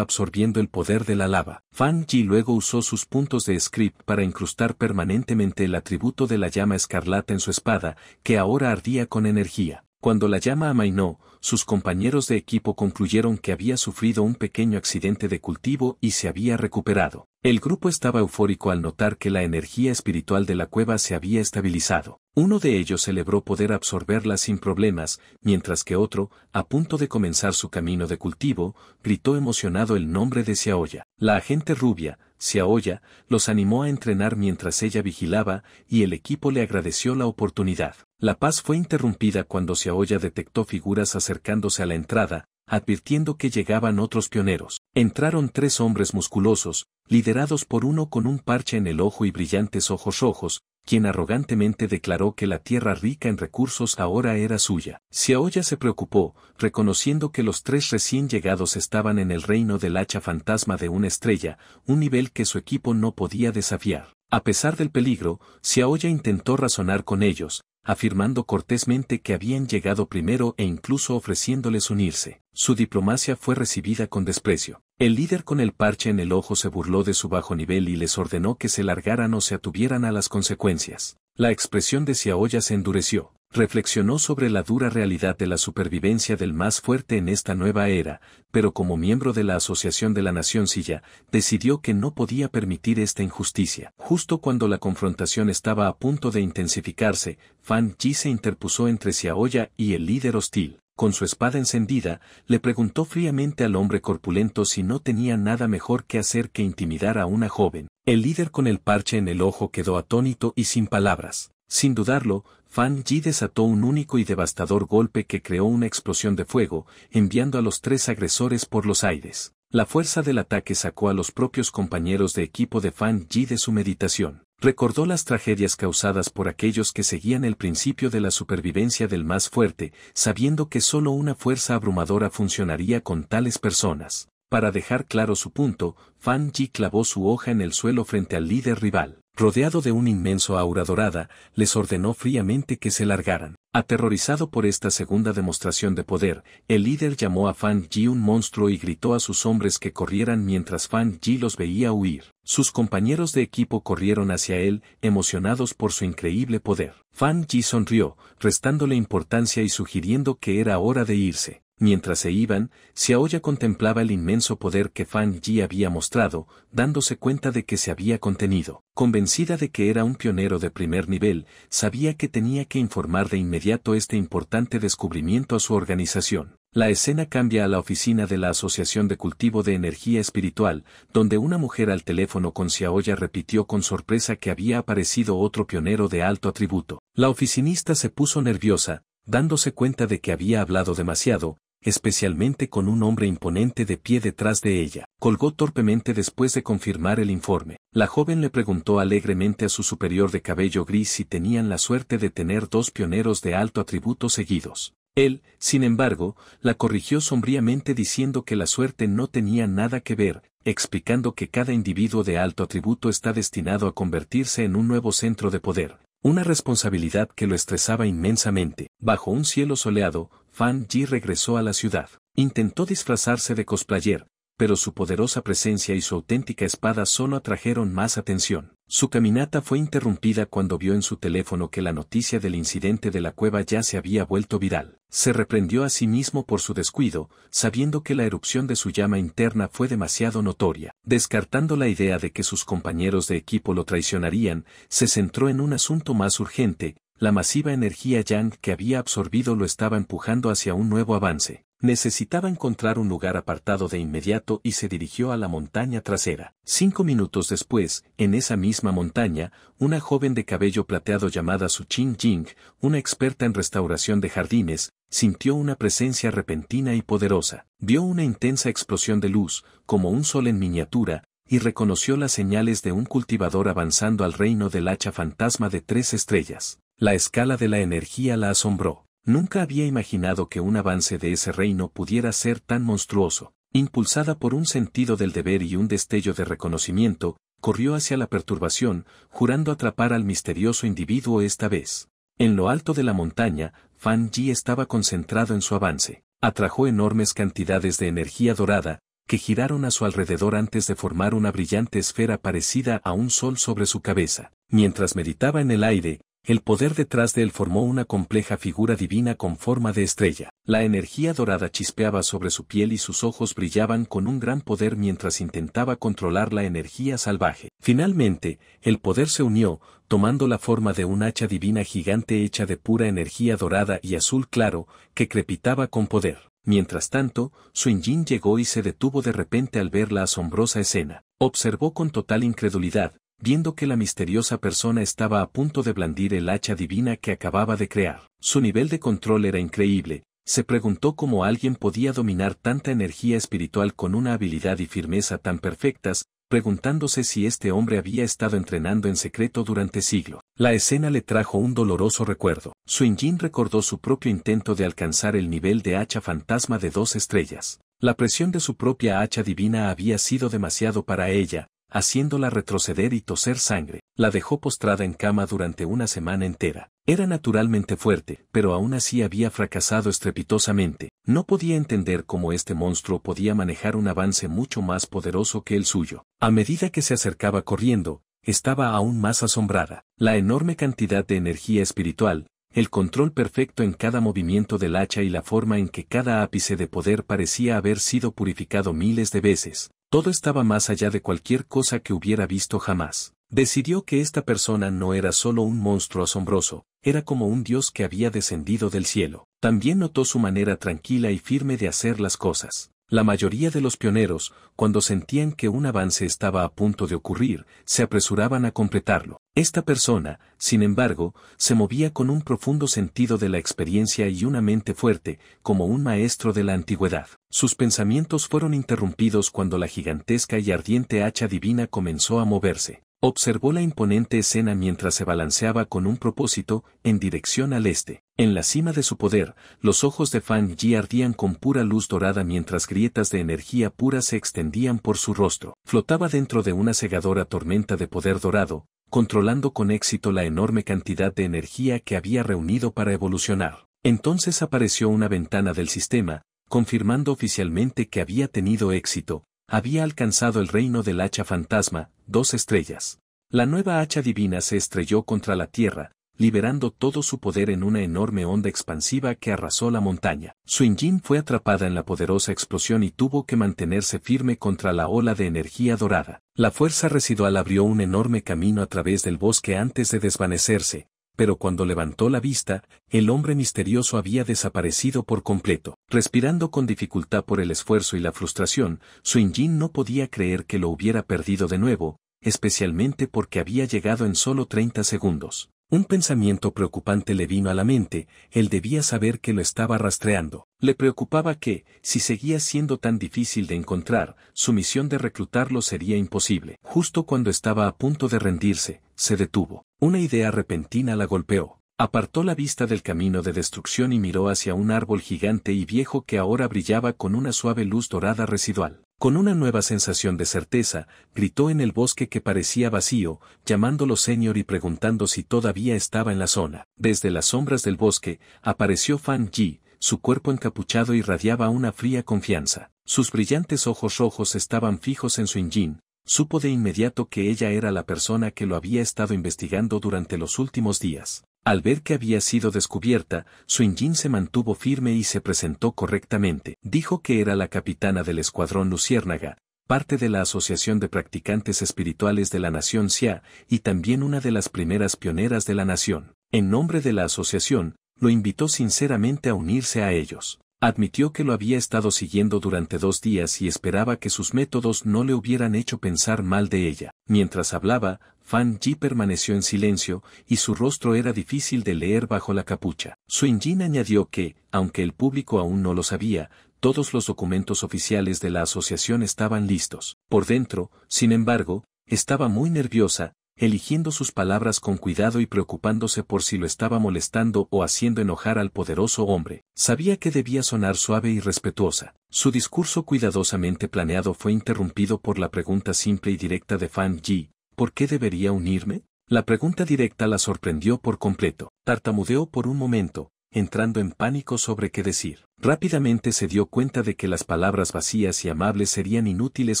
absorbiendo el poder de la lava. Fan Yi luego usó sus puntos de script para incrustar permanentemente el atributo de la llama escarlata en su espada, que ahora ardía con energía. Cuando la llama amainó, sus compañeros de equipo concluyeron que había sufrido un pequeño accidente de cultivo y se había recuperado. El grupo estaba eufórico al notar que la energía espiritual de la cueva se había estabilizado. Uno de ellos celebró poder absorberla sin problemas, mientras que otro, a punto de comenzar su camino de cultivo, gritó emocionado el nombre de Xiaoya. La agente rubia, Xiaoya, los animó a entrenar mientras ella vigilaba, y el equipo le agradeció la oportunidad. La paz fue interrumpida cuando Xiaoya detectó figuras acercándose a la entrada, advirtiendo que llegaban otros pioneros. Entraron 3 hombres musculosos, liderados por uno con un parche en el ojo y brillantes ojos rojos, quien arrogantemente declaró que la tierra rica en recursos ahora era suya. Xiaoya se preocupó, reconociendo que los 3 recién llegados estaban en el reino del hacha fantasma de una estrella, un nivel que su equipo no podía desafiar. A pesar del peligro, Xiaoya intentó razonar con ellos, afirmando cortésmente que habían llegado primero e incluso ofreciéndoles unirse. Su diplomacia fue recibida con desprecio. El líder con el parche en el ojo se burló de su bajo nivel y les ordenó que se largaran o se atuvieran a las consecuencias. La expresión de Xiaoya se endureció. Reflexionó sobre la dura realidad de la supervivencia del más fuerte en esta nueva era, pero como miembro de la Asociación de la Nación Silla, decidió que no podía permitir esta injusticia. Justo cuando la confrontación estaba a punto de intensificarse, Fan Yi se interpuso entre Xiaoya y el líder hostil. Con su espada encendida, le preguntó fríamente al hombre corpulento si no tenía nada mejor que hacer que intimidar a una joven. El líder con el parche en el ojo quedó atónito y sin palabras. Sin dudarlo, Fan Yi desató un único y devastador golpe que creó una explosión de fuego, enviando a los 3 agresores por los aires. La fuerza del ataque sacó a los propios compañeros de equipo de Fan Yi de su meditación. Recordó las tragedias causadas por aquellos que seguían el principio de la supervivencia del más fuerte, sabiendo que solo una fuerza abrumadora funcionaría con tales personas. Para dejar claro su punto, Fan Yi clavó su hoja en el suelo frente al líder rival. Rodeado de un inmenso aura dorada, les ordenó fríamente que se largaran. Aterrorizado por esta segunda demostración de poder, el líder llamó a Fan Yi un monstruo y gritó a sus hombres que corrieran mientras Fan Yi los veía huir. Sus compañeros de equipo corrieron hacia él, emocionados por su increíble poder. Fan Yi sonrió, restándole importancia y sugiriendo que era hora de irse. Mientras se iban, Xiaoya contemplaba el inmenso poder que Fan Yi había mostrado, dándose cuenta de que se había contenido. Convencida de que era un pionero de primer nivel, sabía que tenía que informar de inmediato este importante descubrimiento a su organización. La escena cambia a la oficina de la Asociación de Cultivo de Energía Espiritual, donde una mujer al teléfono con Xiaoya repitió con sorpresa que había aparecido otro pionero de alto atributo. La oficinista se puso nerviosa, dándose cuenta de que había hablado demasiado, especialmente con un hombre imponente de pie detrás de ella. Colgó torpemente después de confirmar el informe. La joven le preguntó alegremente a su superior de cabello gris si tenían la suerte de tener 2 pioneros de alto atributo seguidos. Él, sin embargo, la corrigió sombríamente diciendo que la suerte no tenía nada que ver, explicando que cada individuo de alto atributo está destinado a convertirse en un nuevo centro de poder. Una responsabilidad que lo estresaba inmensamente. Bajo un cielo soleado, Fan Yi regresó a la ciudad. Intentó disfrazarse de cosplayer, pero su poderosa presencia y su auténtica espada solo atrajeron más atención. Su caminata fue interrumpida cuando vio en su teléfono que la noticia del incidente de la cueva ya se había vuelto viral. Se reprendió a sí mismo por su descuido, sabiendo que la erupción de su llama interna fue demasiado notoria. Descartando la idea de que sus compañeros de equipo lo traicionarían, se centró en un asunto más urgente. La masiva energía Yang que había absorbido lo estaba empujando hacia un nuevo avance. Necesitaba encontrar un lugar apartado de inmediato y se dirigió a la montaña trasera. 5 minutos después, en esa misma montaña, una joven de cabello plateado llamada Su Qing Jing, una experta en restauración de jardines, sintió una presencia repentina y poderosa. Vio una intensa explosión de luz, como un sol en miniatura, y reconoció las señales de un cultivador avanzando al reino del hacha fantasma de 3 estrellas. La escala de la energía la asombró. Nunca había imaginado que un avance de ese reino pudiera ser tan monstruoso. Impulsada por un sentido del deber y un destello de reconocimiento, corrió hacia la perturbación, jurando atrapar al misterioso individuo esta vez. En lo alto de la montaña, Fan Yi estaba concentrado en su avance. Atrajo enormes cantidades de energía dorada, que giraron a su alrededor antes de formar una brillante esfera parecida a un sol sobre su cabeza. Mientras meditaba en el aire, el poder detrás de él formó una compleja figura divina con forma de estrella. La energía dorada chispeaba sobre su piel y sus ojos brillaban con un gran poder mientras intentaba controlar la energía salvaje. Finalmente, el poder se unió, tomando la forma de un hacha divina gigante hecha de pura energía dorada y azul claro, que crepitaba con poder. Mientras tanto, Suinjin llegó y se detuvo de repente al ver la asombrosa escena. Observó con total incredulidad, viendo que la misteriosa persona estaba a punto de blandir el hacha divina que acababa de crear. Su nivel de control era increíble. Se preguntó cómo alguien podía dominar tanta energía espiritual con una habilidad y firmeza tan perfectas, preguntándose si este hombre había estado entrenando en secreto durante siglos. La escena le trajo un doloroso recuerdo. Suinjin recordó su propio intento de alcanzar el nivel de hacha fantasma de 2 estrellas. La presión de su propia hacha divina había sido demasiado para ella, haciéndola retroceder y toser sangre. La dejó postrada en cama durante una semana entera. Era naturalmente fuerte, pero aún así había fracasado estrepitosamente. No podía entender cómo este monstruo podía manejar un avance mucho más poderoso que el suyo. A medida que se acercaba corriendo, estaba aún más asombrada. La enorme cantidad de energía espiritual, el control perfecto en cada movimiento del hacha y la forma en que cada ápice de poder parecía haber sido purificado miles de veces. Todo estaba más allá de cualquier cosa que hubiera visto jamás. Decidió que esta persona no era solo un monstruo asombroso, era como un dios que había descendido del cielo. También notó su manera tranquila y firme de hacer las cosas. La mayoría de los pioneros, cuando sentían que un avance estaba a punto de ocurrir, se apresuraban a completarlo. Esta persona, sin embargo, se movía con un profundo sentido de la experiencia y una mente fuerte, como un maestro de la antigüedad. Sus pensamientos fueron interrumpidos cuando la gigantesca y ardiente hacha divina comenzó a moverse. Observó la imponente escena mientras se balanceaba con un propósito, en dirección al este. En la cima de su poder, los ojos de Fan Yi ardían con pura luz dorada mientras grietas de energía pura se extendían por su rostro. Flotaba dentro de una cegadora tormenta de poder dorado, controlando con éxito la enorme cantidad de energía que había reunido para evolucionar. Entonces apareció una ventana del sistema, confirmando oficialmente que había tenido éxito. Había alcanzado el reino del hacha fantasma, 2 estrellas. La nueva hacha divina se estrelló contra la tierra, liberando todo su poder en una enorme onda expansiva que arrasó la montaña. Suinjin fue atrapada en la poderosa explosión y tuvo que mantenerse firme contra la ola de energía dorada. La fuerza residual abrió un enorme camino a través del bosque antes de desvanecerse, pero cuando levantó la vista, el hombre misterioso había desaparecido por completo. Respirando con dificultad por el esfuerzo y la frustración, Suinjin no podía creer que lo hubiera perdido de nuevo, especialmente porque había llegado en solo 30 segundos. Un pensamiento preocupante le vino a la mente, él debía saber que lo estaba rastreando. Le preocupaba que, si seguía siendo tan difícil de encontrar, su misión de reclutarlo sería imposible. Justo cuando estaba a punto de rendirse, se detuvo. Una idea repentina la golpeó. Apartó la vista del camino de destrucción y miró hacia un árbol gigante y viejo que ahora brillaba con una suave luz dorada residual. Con una nueva sensación de certeza, gritó en el bosque que parecía vacío, llamándolo señor y preguntando si todavía estaba en la zona. Desde las sombras del bosque, apareció Fan Yi, su cuerpo encapuchado irradiaba una fría confianza. Sus brillantes ojos rojos estaban fijos en Suinjin. Supo de inmediato que ella era la persona que lo había estado investigando durante los últimos días. Al ver que había sido descubierta, Suinjin se mantuvo firme y se presentó correctamente. Dijo que era la capitana del escuadrón Luciérnaga, parte de la Asociación de Practicantes Espirituales de la Nación Xia, y también una de las primeras pioneras de la nación. En nombre de la asociación, lo invitó sinceramente a unirse a ellos. Admitió que lo había estado siguiendo durante 2 días y esperaba que sus métodos no le hubieran hecho pensar mal de ella. Mientras hablaba, Fan Yi permaneció en silencio, y su rostro era difícil de leer bajo la capucha. Suinjin añadió que, aunque el público aún no lo sabía, todos los documentos oficiales de la asociación estaban listos. Por dentro, sin embargo, estaba muy nerviosa, eligiendo sus palabras con cuidado y preocupándose por si lo estaba molestando o haciendo enojar al poderoso hombre. Sabía que debía sonar suave y respetuosa. Su discurso cuidadosamente planeado fue interrumpido por la pregunta simple y directa de Fan Yi: ¿por qué debería unirme? La pregunta directa la sorprendió por completo. Tartamudeó por un momento, entrando en pánico sobre qué decir. Rápidamente se dio cuenta de que las palabras vacías y amables serían inútiles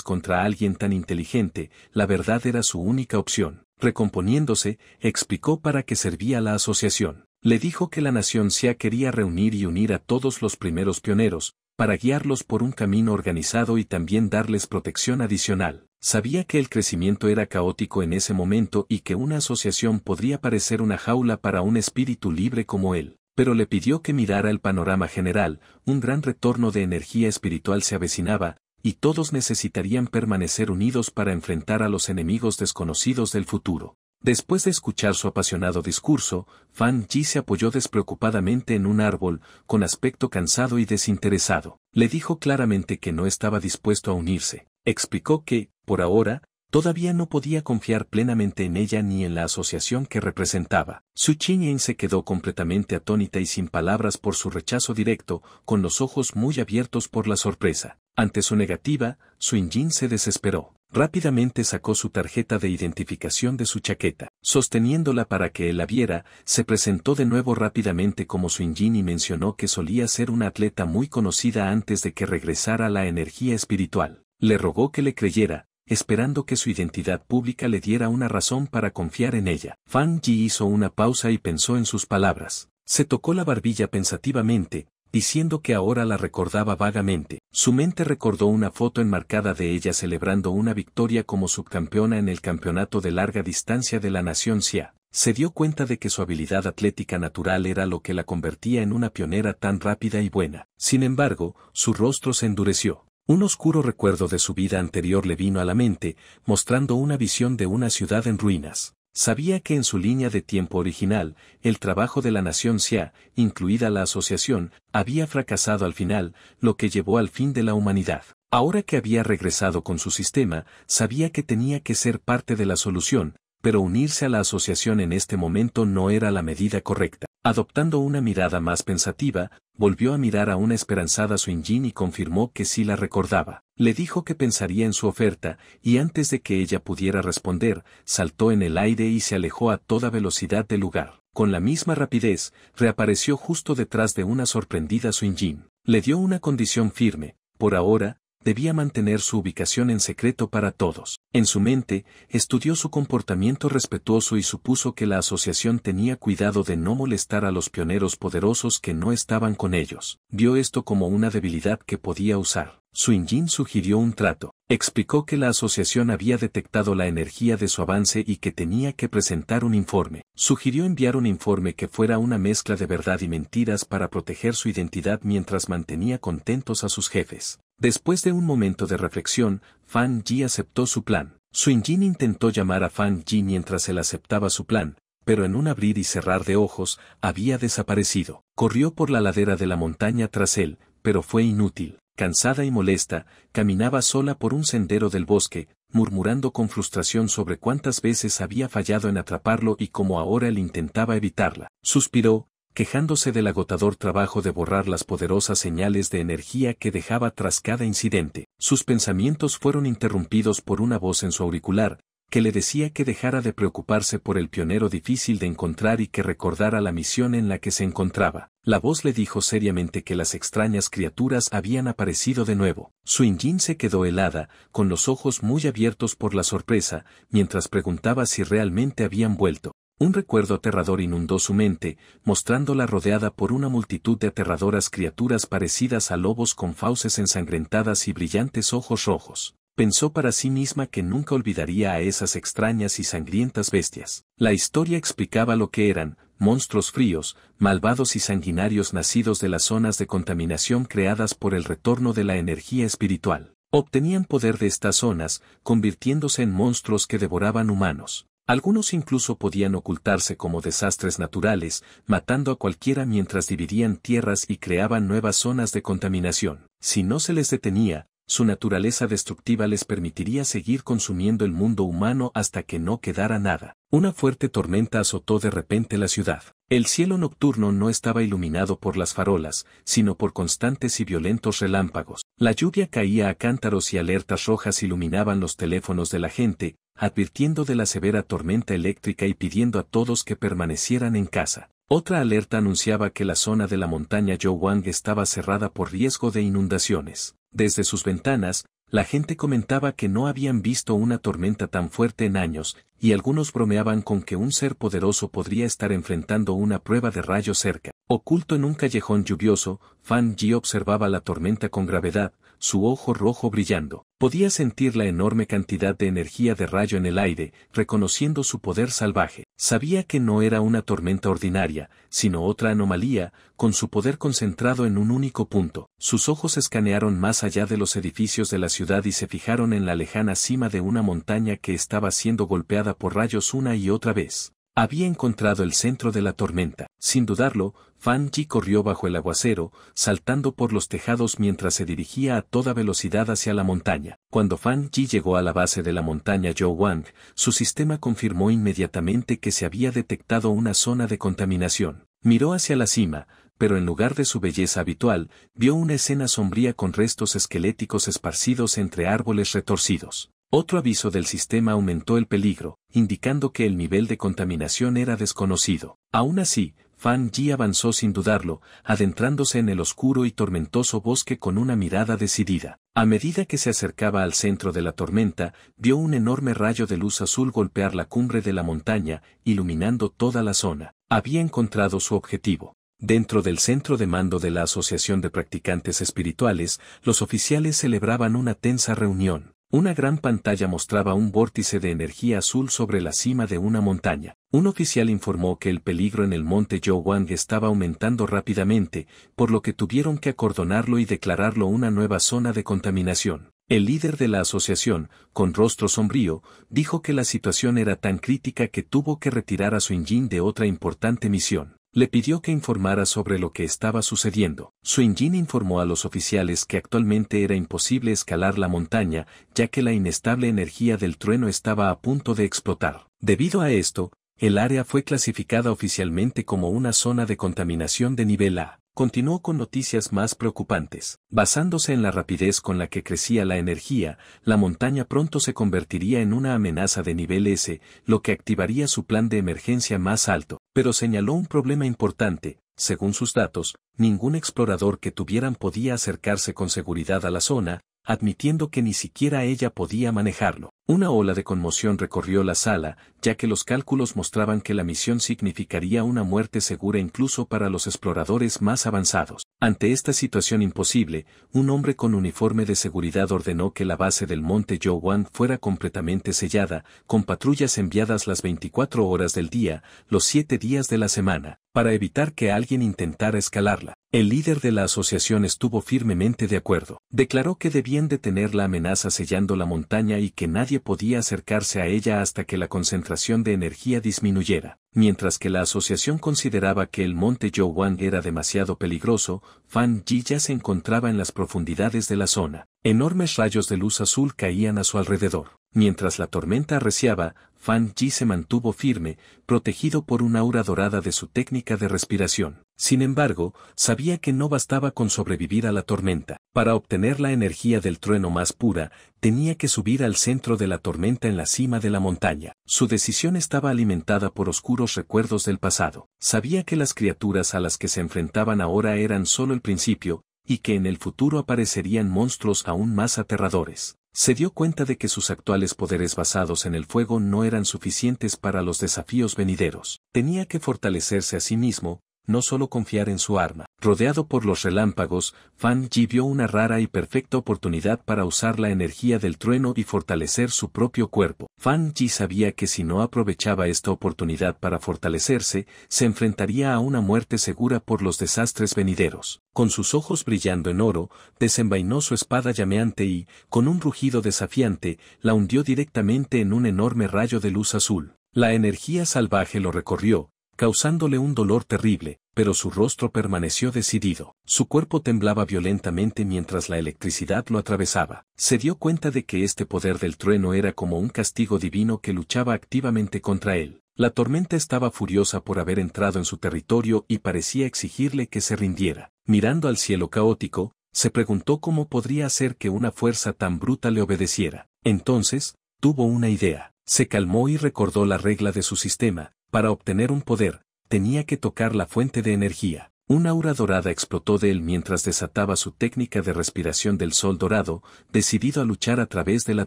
contra alguien tan inteligente. La verdad era su única opción. Recomponiéndose, explicó para qué servía la asociación. Le dijo que la nación Xia quería reunir y unir a todos los primeros pioneros, para guiarlos por un camino organizado y también darles protección adicional. Sabía que el crecimiento era caótico en ese momento y que una asociación podría parecer una jaula para un espíritu libre como él. Pero le pidió que mirara el panorama general. Un gran retorno de energía espiritual se avecinaba, y todos necesitarían permanecer unidos para enfrentar a los enemigos desconocidos del futuro. Después de escuchar su apasionado discurso, Fan Yi se apoyó despreocupadamente en un árbol, con aspecto cansado y desinteresado. Le dijo claramente que no estaba dispuesto a unirse. Explicó que, por ahora, todavía no podía confiar plenamente en ella ni en la asociación que representaba. Su Qinyin se quedó completamente atónita y sin palabras por su rechazo directo, con los ojos muy abiertos por la sorpresa. Ante su negativa, Su Yinjin se desesperó. Rápidamente sacó su tarjeta de identificación de su chaqueta. Sosteniéndola para que él la viera, se presentó de nuevo rápidamente como Su Yinjin y mencionó que solía ser una atleta muy conocida antes de que regresara a la energía espiritual. Le rogó que le creyera, esperando que su identidad pública le diera una razón para confiar en ella. Fan Yi hizo una pausa y pensó en sus palabras. Se tocó la barbilla pensativamente, diciendo que ahora la recordaba vagamente. Su mente recordó una foto enmarcada de ella celebrando una victoria como subcampeona en el campeonato de larga distancia de la nación Xia. Se dio cuenta de que su habilidad atlética natural era lo que la convertía en una pionera tan rápida y buena. Sin embargo, su rostro se endureció. Un oscuro recuerdo de su vida anterior le vino a la mente, mostrando una visión de una ciudad en ruinas. Sabía que en su línea de tiempo original, el trabajo de la nación Xia, incluida la asociación, había fracasado al final, lo que llevó al fin de la humanidad. Ahora que había regresado con su sistema, sabía que tenía que ser parte de la solución, pero unirse a la asociación en este momento no era la medida correcta. Adoptando una mirada más pensativa, volvió a mirar a una esperanzada Su Yinjin y confirmó que sí la recordaba. Le dijo que pensaría en su oferta, y antes de que ella pudiera responder, saltó en el aire y se alejó a toda velocidad del lugar. Con la misma rapidez, reapareció justo detrás de una sorprendida Su Yinjin. Le dio una condición firme: por ahora, debía mantener su ubicación en secreto para todos. En su mente, estudió su comportamiento respetuoso y supuso que la asociación tenía cuidado de no molestar a los pioneros poderosos que no estaban con ellos. Vio esto como una debilidad que podía usar. Su Yinjin sugirió un trato. Explicó que la asociación había detectado la energía de su avance y que tenía que presentar un informe. Sugirió enviar un informe que fuera una mezcla de verdad y mentiras para proteger su identidad mientras mantenía contentos a sus jefes. Después de un momento de reflexión, Fan Yi aceptó su plan. Su Yinjin intentó llamar a Fan Yi mientras él aceptaba su plan, pero en un abrir y cerrar de ojos, había desaparecido. Corrió por la ladera de la montaña tras él, pero fue inútil. Cansada y molesta, caminaba sola por un sendero del bosque, murmurando con frustración sobre cuántas veces había fallado en atraparlo y cómo ahora él intentaba evitarla. Suspiró, quejándose del agotador trabajo de borrar las poderosas señales de energía que dejaba tras cada incidente. Sus pensamientos fueron interrumpidos por una voz en su auricular, que le decía que dejara de preocuparse por el pionero difícil de encontrar y que recordara la misión en la que se encontraba. La voz le dijo seriamente que las extrañas criaturas habían aparecido de nuevo. Su Yinjin se quedó helada, con los ojos muy abiertos por la sorpresa, mientras preguntaba si realmente habían vuelto. Un recuerdo aterrador inundó su mente, mostrándola rodeada por una multitud de aterradoras criaturas parecidas a lobos con fauces ensangrentadas y brillantes ojos rojos. Pensó para sí misma que nunca olvidaría a esas extrañas y sangrientas bestias. La historia explicaba lo que eran: monstruos fríos, malvados y sanguinarios nacidos de las zonas de contaminación creadas por el retorno de la energía espiritual. Obtenían poder de estas zonas, convirtiéndose en monstruos que devoraban humanos. Algunos incluso podían ocultarse como desastres naturales, matando a cualquiera mientras dividían tierras y creaban nuevas zonas de contaminación. Si no se les detenía, su naturaleza destructiva les permitiría seguir consumiendo el mundo humano hasta que no quedara nada. Una fuerte tormenta azotó de repente la ciudad. El cielo nocturno no estaba iluminado por las farolas, sino por constantes y violentos relámpagos. La lluvia caía a cántaros y alertas rojas iluminaban los teléfonos de la gente, advirtiendo de la severa tormenta eléctrica y pidiendo a todos que permanecieran en casa. Otra alerta anunciaba que la zona de la montaña Jowang estaba cerrada por riesgo de inundaciones. Desde sus ventanas, la gente comentaba que no habían visto una tormenta tan fuerte en años, y algunos bromeaban con que un ser poderoso podría estar enfrentando una prueba de rayos cerca. Oculto en un callejón lluvioso, Fan Yi observaba la tormenta con gravedad, su ojo rojo brillando. Podía sentir la enorme cantidad de energía de rayo en el aire, reconociendo su poder salvaje. Sabía que no era una tormenta ordinaria, sino otra anomalía, con su poder concentrado en un único punto. Sus ojos escanearon más allá de los edificios de la ciudad y se fijaron en la lejana cima de una montaña que estaba siendo golpeada por rayos una y otra vez. Había encontrado el centro de la tormenta. Sin dudarlo, Fan Yi corrió bajo el aguacero, saltando por los tejados mientras se dirigía a toda velocidad hacia la montaña. Cuando Fan Yi llegó a la base de la montaña Jowang, su sistema confirmó inmediatamente que se había detectado una zona de contaminación. Miró hacia la cima, pero en lugar de su belleza habitual, vio una escena sombría con restos esqueléticos esparcidos entre árboles retorcidos. Otro aviso del sistema aumentó el peligro, indicando que el nivel de contaminación era desconocido. Aún así, Fan Yi avanzó sin dudarlo, adentrándose en el oscuro y tormentoso bosque con una mirada decidida. A medida que se acercaba al centro de la tormenta, vio un enorme rayo de luz azul golpear la cumbre de la montaña, iluminando toda la zona. Había encontrado su objetivo. Dentro del centro de mando de la Asociación de Practicantes Espirituales, los oficiales celebraban una tensa reunión. Una gran pantalla mostraba un vórtice de energía azul sobre la cima de una montaña. Un oficial informó que el peligro en el monte Jowang estaba aumentando rápidamente, por lo que tuvieron que acordonarlo y declararlo una nueva zona de contaminación. El líder de la asociación, con rostro sombrío, dijo que la situación era tan crítica que tuvo que retirar a Suinjin de otra importante misión. Le pidió que informara sobre lo que estaba sucediendo. Suinjin informó a los oficiales que actualmente era imposible escalar la montaña, ya que la inestable energía del trueno estaba a punto de explotar. Debido a esto, el área fue clasificada oficialmente como una zona de contaminación de nivel A. Continuó con noticias más preocupantes. Basándose en la rapidez con la que crecía la energía, la montaña pronto se convertiría en una amenaza de nivel S, lo que activaría su plan de emergencia más alto. Pero señaló un problema importante. Según sus datos, ningún explorador que tuvieran podía acercarse con seguridad a la zona, admitiendo que ni siquiera ella podía manejarlo. Una ola de conmoción recorrió la sala, ya que los cálculos mostraban que la misión significaría una muerte segura incluso para los exploradores más avanzados. Ante esta situación imposible, un hombre con uniforme de seguridad ordenó que la base del monte Jowang fuera completamente sellada, con patrullas enviadas las 24 horas del día, los 7 días de la semana, para evitar que alguien intentara escalarla. El líder de la asociación estuvo firmemente de acuerdo. Declaró que debían detener la amenaza sellando la montaña y que nadie podía acercarse a ella hasta que la concentración de energía disminuyera. Mientras que la asociación consideraba que el monte Jowang era demasiado peligroso, Fan Yi ya se encontraba en las profundidades de la zona. Enormes rayos de luz azul caían a su alrededor. Mientras la tormenta arreciaba, Fan Yi se mantuvo firme, protegido por un aura dorada de su técnica de respiración. Sin embargo, sabía que no bastaba con sobrevivir a la tormenta. Para obtener la energía del trueno más pura, tenía que subir al centro de la tormenta en la cima de la montaña. Su decisión estaba alimentada por oscuros recuerdos del pasado. Sabía que las criaturas a las que se enfrentaban ahora eran solo el principio, y que en el futuro aparecerían monstruos aún más aterradores. Se dio cuenta de que sus actuales poderes basados en el fuego no eran suficientes para los desafíos venideros. Tenía que fortalecerse a sí mismo, no solo confiar en su arma. Rodeado por los relámpagos, Fan Yi vio una rara y perfecta oportunidad para usar la energía del trueno y fortalecer su propio cuerpo. Fan Yi sabía que si no aprovechaba esta oportunidad para fortalecerse, se enfrentaría a una muerte segura por los desastres venideros. Con sus ojos brillando en oro, desenvainó su espada llameante y, con un rugido desafiante, la hundió directamente en un enorme rayo de luz azul. La energía salvaje lo recorrió, causándole un dolor terrible, pero su rostro permaneció decidido. Su cuerpo temblaba violentamente mientras la electricidad lo atravesaba. Se dio cuenta de que este poder del trueno era como un castigo divino que luchaba activamente contra él. La tormenta estaba furiosa por haber entrado en su territorio y parecía exigirle que se rindiera. Mirando al cielo caótico, se preguntó cómo podría hacer que una fuerza tan bruta le obedeciera. Entonces, tuvo una idea. Se calmó y recordó la regla de su sistema: para obtener un poder, tenía que tocar la fuente de energía. Una aura dorada explotó de él mientras desataba su técnica de respiración del sol dorado, decidido a luchar a través de la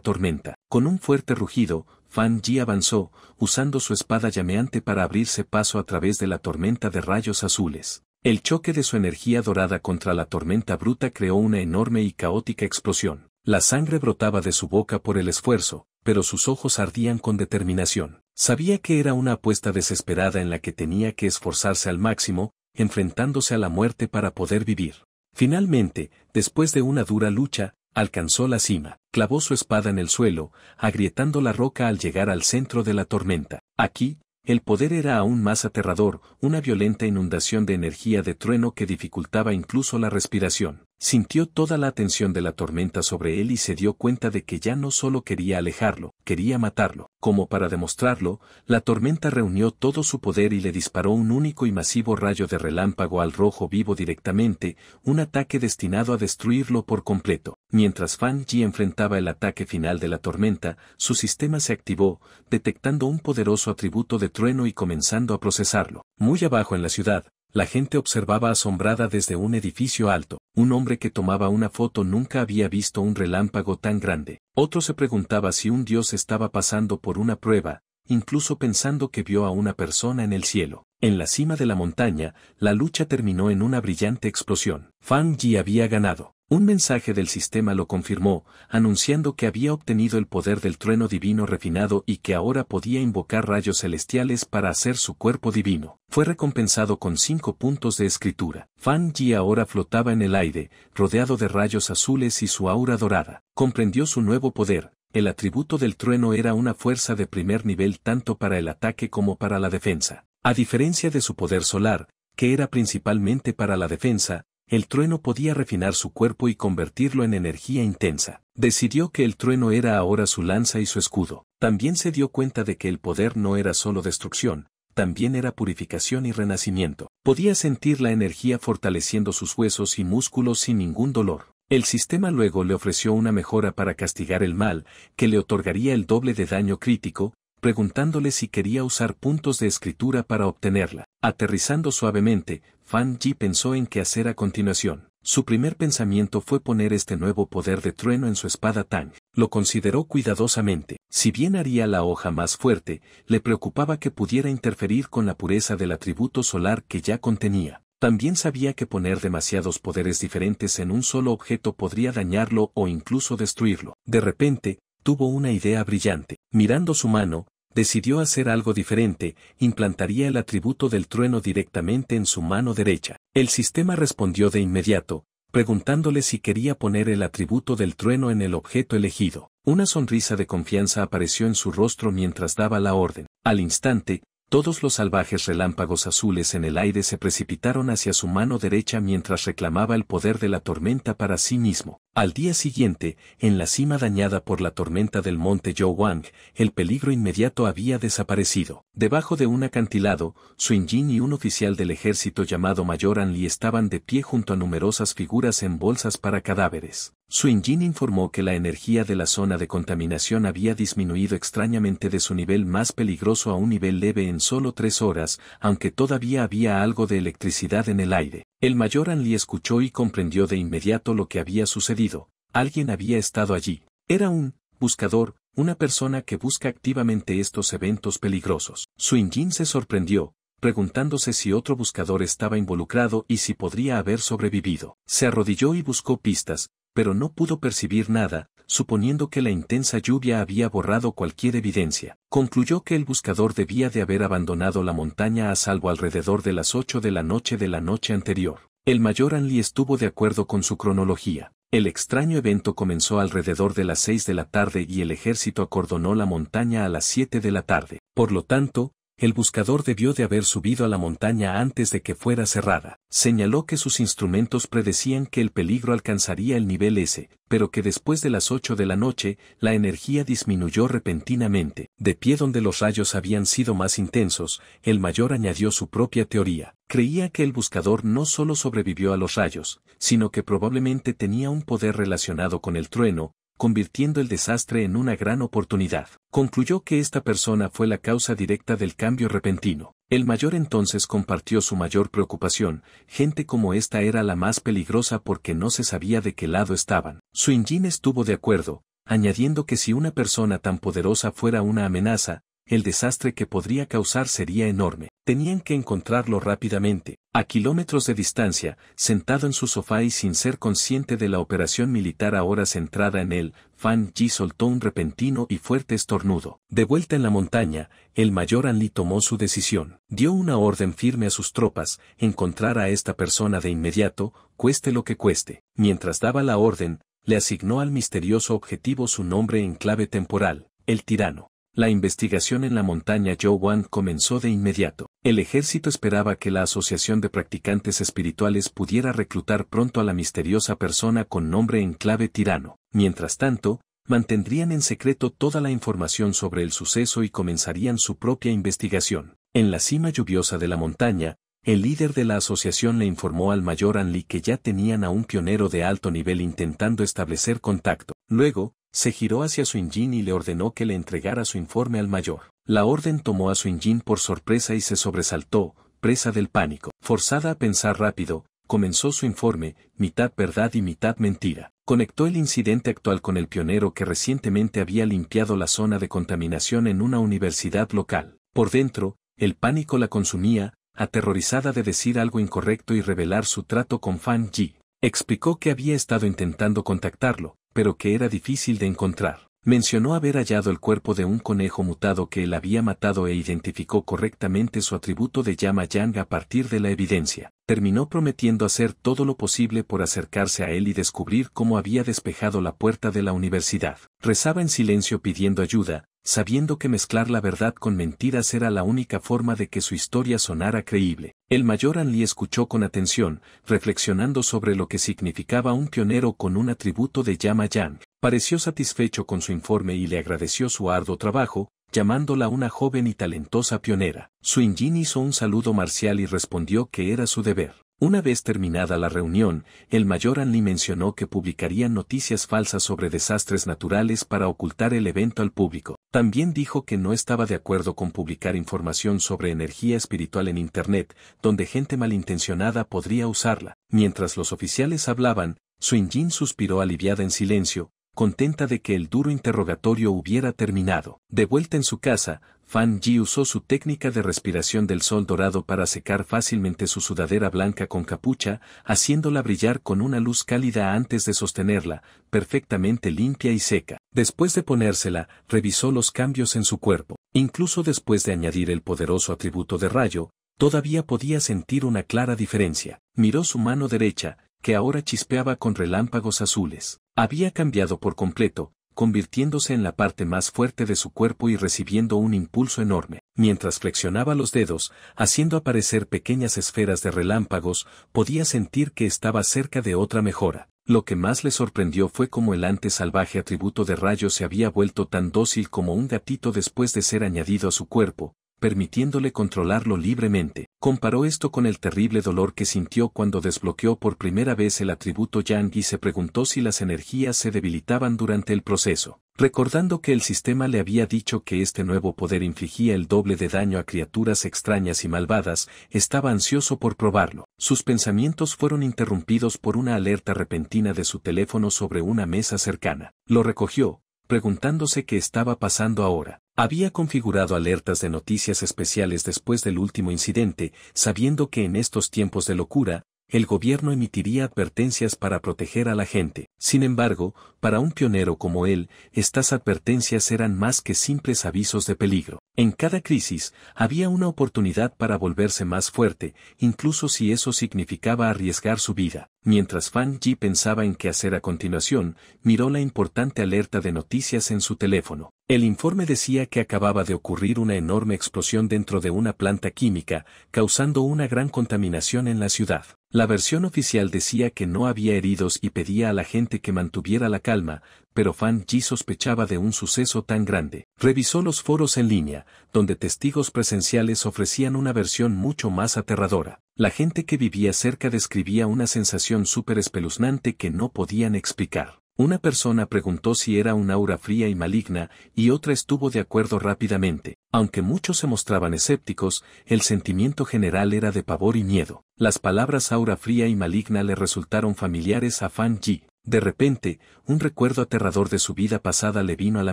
tormenta. Con un fuerte rugido, Fan Yi avanzó, usando su espada llameante para abrirse paso a través de la tormenta de rayos azules. El choque de su energía dorada contra la tormenta bruta creó una enorme y caótica explosión. La sangre brotaba de su boca por el esfuerzo, pero sus ojos ardían con determinación. Sabía que era una apuesta desesperada en la que tenía que esforzarse al máximo, enfrentándose a la muerte para poder vivir. Finalmente, después de una dura lucha, alcanzó la cima. Clavó su espada en el suelo, agrietando la roca al llegar al centro de la tormenta. Aquí, el poder era aún más aterrador, una violenta inundación de energía de trueno que dificultaba incluso la respiración. Sintió toda la atención de la tormenta sobre él y se dio cuenta de que ya no solo quería alejarlo, quería matarlo. Como para demostrarlo, la tormenta reunió todo su poder y le disparó un único y masivo rayo de relámpago al rojo vivo directamente, un ataque destinado a destruirlo por completo. Mientras Fan Yi enfrentaba el ataque final de la tormenta, su sistema se activó, detectando un poderoso atributo de trueno y comenzando a procesarlo. Muy abajo en la ciudad, la gente observaba asombrada desde un edificio alto. Un hombre que tomaba una foto nunca había visto un relámpago tan grande. Otro se preguntaba si un dios estaba pasando por una prueba, incluso pensando que vio a una persona en el cielo. En la cima de la montaña, la lucha terminó en una brillante explosión. Fan Yi había ganado. Un mensaje del sistema lo confirmó, anunciando que había obtenido el poder del trueno divino refinado y que ahora podía invocar rayos celestiales para hacer su cuerpo divino. Fue recompensado con 5 puntos de escritura. Fan Yi ahora flotaba en el aire, rodeado de rayos azules y su aura dorada. Comprendió su nuevo poder. El atributo del trueno era una fuerza de primer nivel tanto para el ataque como para la defensa. A diferencia de su poder solar, que era principalmente para la defensa, el trueno podía refinar su cuerpo y convertirlo en energía intensa. Decidió que el trueno era ahora su lanza y su escudo. También se dio cuenta de que el poder no era solo destrucción, también era purificación y renacimiento. Podía sentir la energía fortaleciendo sus huesos y músculos sin ningún dolor. El sistema luego le ofreció una mejora para castigar el mal, que le otorgaría el doble de daño crítico, preguntándole si quería usar puntos de escritura para obtenerla. Aterrizando suavemente, Fan Yi pensó en qué hacer a continuación. Su primer pensamiento fue poner este nuevo poder de trueno en su espada Tang. Lo consideró cuidadosamente. Si bien haría la hoja más fuerte, le preocupaba que pudiera interferir con la pureza del atributo solar que ya contenía. También sabía que poner demasiados poderes diferentes en un solo objeto podría dañarlo o incluso destruirlo. De repente, tuvo una idea brillante. Mirando su mano, decidió hacer algo diferente: implantaría el atributo del trueno directamente en su mano derecha. El sistema respondió de inmediato, preguntándole si quería poner el atributo del trueno en el objeto elegido. Una sonrisa de confianza apareció en su rostro mientras daba la orden. Al instante, todos los salvajes relámpagos azules en el aire se precipitaron hacia su mano derecha mientras reclamaba el poder de la tormenta para sí mismo. Al día siguiente, en la cima dañada por la tormenta del monte Youwang, el peligro inmediato había desaparecido. Debajo de un acantilado, Sun Jin y un oficial del ejército llamado Mayor An Li estaban de pie junto a numerosas figuras en bolsas para cadáveres. Sun Jin informó que la energía de la zona de contaminación había disminuido extrañamente de su nivel más peligroso a un nivel leve en solo 3 horas, aunque todavía había algo de electricidad en el aire. El Mayor An Li escuchó y comprendió de inmediato lo que había sucedido. Alguien había estado allí. Era un buscador, una persona que busca activamente estos eventos peligrosos. Sun Jin se sorprendió, preguntándose si otro buscador estaba involucrado y si podría haber sobrevivido. Se arrodilló y buscó pistas, pero no pudo percibir nada, suponiendo que la intensa lluvia había borrado cualquier evidencia. Concluyó que el buscador debía de haber abandonado la montaña a salvo alrededor de las 8 de la noche anterior. El Mayor An Li estuvo de acuerdo con su cronología. El extraño evento comenzó alrededor de las 6 de la tarde y el ejército acordonó la montaña a las 7 de la tarde. Por lo tanto, el buscador debió de haber subido a la montaña antes de que fuera cerrada. Señaló que sus instrumentos predecían que el peligro alcanzaría el nivel S, pero que después de las 8 de la noche, la energía disminuyó repentinamente. De pie donde los rayos habían sido más intensos, el mayor añadió su propia teoría. Creía que el buscador no solo sobrevivió a los rayos, sino que probablemente tenía un poder relacionado con el trueno, convirtiendo el desastre en una gran oportunidad. Concluyó que esta persona fue la causa directa del cambio repentino. El mayor entonces compartió su mayor preocupación: gente como esta era la más peligrosa porque no se sabía de qué lado estaban. Suinjin estuvo de acuerdo, añadiendo que si una persona tan poderosa fuera una amenaza, el desastre que podría causar sería enorme. Tenían que encontrarlo rápidamente. A kilómetros de distancia, sentado en su sofá y sin ser consciente de la operación militar ahora centrada en él, Fan Yi soltó un repentino y fuerte estornudo. De vuelta en la montaña, el mayor Anli tomó su decisión. Dio una orden firme a sus tropas: encontrar a esta persona de inmediato, cueste lo que cueste. Mientras daba la orden, le asignó al misterioso objetivo su nombre en clave temporal: el tirano. La investigación en la montaña Zhouwan comenzó de inmediato. El ejército esperaba que la Asociación de Practicantes Espirituales pudiera reclutar pronto a la misteriosa persona con nombre en clave tirano. Mientras tanto, mantendrían en secreto toda la información sobre el suceso y comenzarían su propia investigación. En la cima lluviosa de la montaña, el líder de la asociación le informó al mayor Anli que ya tenían a un pionero de alto nivel intentando establecer contacto. Luego, se giró hacia Suinjin y le ordenó que le entregara su informe al mayor. La orden tomó a Suinjin por sorpresa y se sobresaltó, presa del pánico. Forzada a pensar rápido, comenzó su informe, mitad verdad y mitad mentira. Conectó el incidente actual con el pionero que recientemente había limpiado la zona de contaminación en una universidad local. Por dentro, el pánico la consumía, aterrorizada de decir algo incorrecto y revelar su trato con Fan Yi. Explicó que había estado intentando contactarlo, pero que era difícil de encontrar. Mencionó haber hallado el cuerpo de un conejo mutado que él había matado e identificó correctamente su atributo de llama yang a partir de la evidencia. Terminó prometiendo hacer todo lo posible por acercarse a él y descubrir cómo había despejado la puerta de la universidad. Rezaba en silencio pidiendo ayuda, sabiendo que mezclar la verdad con mentiras era la única forma de que su historia sonara creíble. El mayor Anli escuchó con atención, reflexionando sobre lo que significaba un pionero con un atributo de llama yang. Pareció satisfecho con su informe y le agradeció su arduo trabajo, llamándola una joven y talentosa pionera. Suinjin hizo un saludo marcial y respondió que era su deber. Una vez terminada la reunión, el mayor Anli mencionó que publicarían noticias falsas sobre desastres naturales para ocultar el evento al público. También dijo que no estaba de acuerdo con publicar información sobre energía espiritual en Internet, donde gente malintencionada podría usarla. Mientras los oficiales hablaban, Suinjin suspiró aliviada en silencio, contenta de que el duro interrogatorio hubiera terminado. De vuelta en su casa, Fan Yi usó su técnica de respiración del sol dorado para secar fácilmente su sudadera blanca con capucha, haciéndola brillar con una luz cálida antes de sostenerla, perfectamente limpia y seca. Después de ponérsela, revisó los cambios en su cuerpo. Incluso después de añadir el poderoso atributo de rayo, todavía podía sentir una clara diferencia. Miró su mano derecha, que ahora chispeaba con relámpagos azules. Había cambiado por completo, convirtiéndose en la parte más fuerte de su cuerpo y recibiendo un impulso enorme. Mientras flexionaba los dedos, haciendo aparecer pequeñas esferas de relámpagos, podía sentir que estaba cerca de otra mejora. Lo que más le sorprendió fue cómo el antes salvaje atributo de rayo se había vuelto tan dócil como un gatito después de ser añadido a su cuerpo, permitiéndole controlarlo libremente. Comparó esto con el terrible dolor que sintió cuando desbloqueó por primera vez el atributo Yang y se preguntó si las energías se debilitaban durante el proceso. Recordando que el sistema le había dicho que este nuevo poder infligía el doble de daño a criaturas extrañas y malvadas, estaba ansioso por probarlo. Sus pensamientos fueron interrumpidos por una alerta repentina de su teléfono sobre una mesa cercana. Lo recogió, preguntándose qué estaba pasando ahora. Había configurado alertas de noticias especiales después del último incidente, sabiendo que en estos tiempos de locura, el gobierno emitiría advertencias para proteger a la gente. Sin embargo, para un pionero como él, estas advertencias eran más que simples avisos de peligro. En cada crisis, había una oportunidad para volverse más fuerte, incluso si eso significaba arriesgar su vida. Mientras Fan Yi pensaba en qué hacer a continuación, miró la importante alerta de noticias en su teléfono. El informe decía que acababa de ocurrir una enorme explosión dentro de una planta química, causando una gran contaminación en la ciudad. La versión oficial decía que no había heridos y pedía a la gente que mantuviera la calma, pero Fan Yi sospechaba de un suceso tan grande. Revisó los foros en línea, donde testigos presenciales ofrecían una versión mucho más aterradora. La gente que vivía cerca describía una sensación súper espeluznante que no podían explicar. Una persona preguntó si era un aura fría y maligna, y otra estuvo de acuerdo rápidamente. Aunque muchos se mostraban escépticos, el sentimiento general era de pavor y miedo. Las palabras aura fría y maligna le resultaron familiares a Fan Yi. De repente, un recuerdo aterrador de su vida pasada le vino a la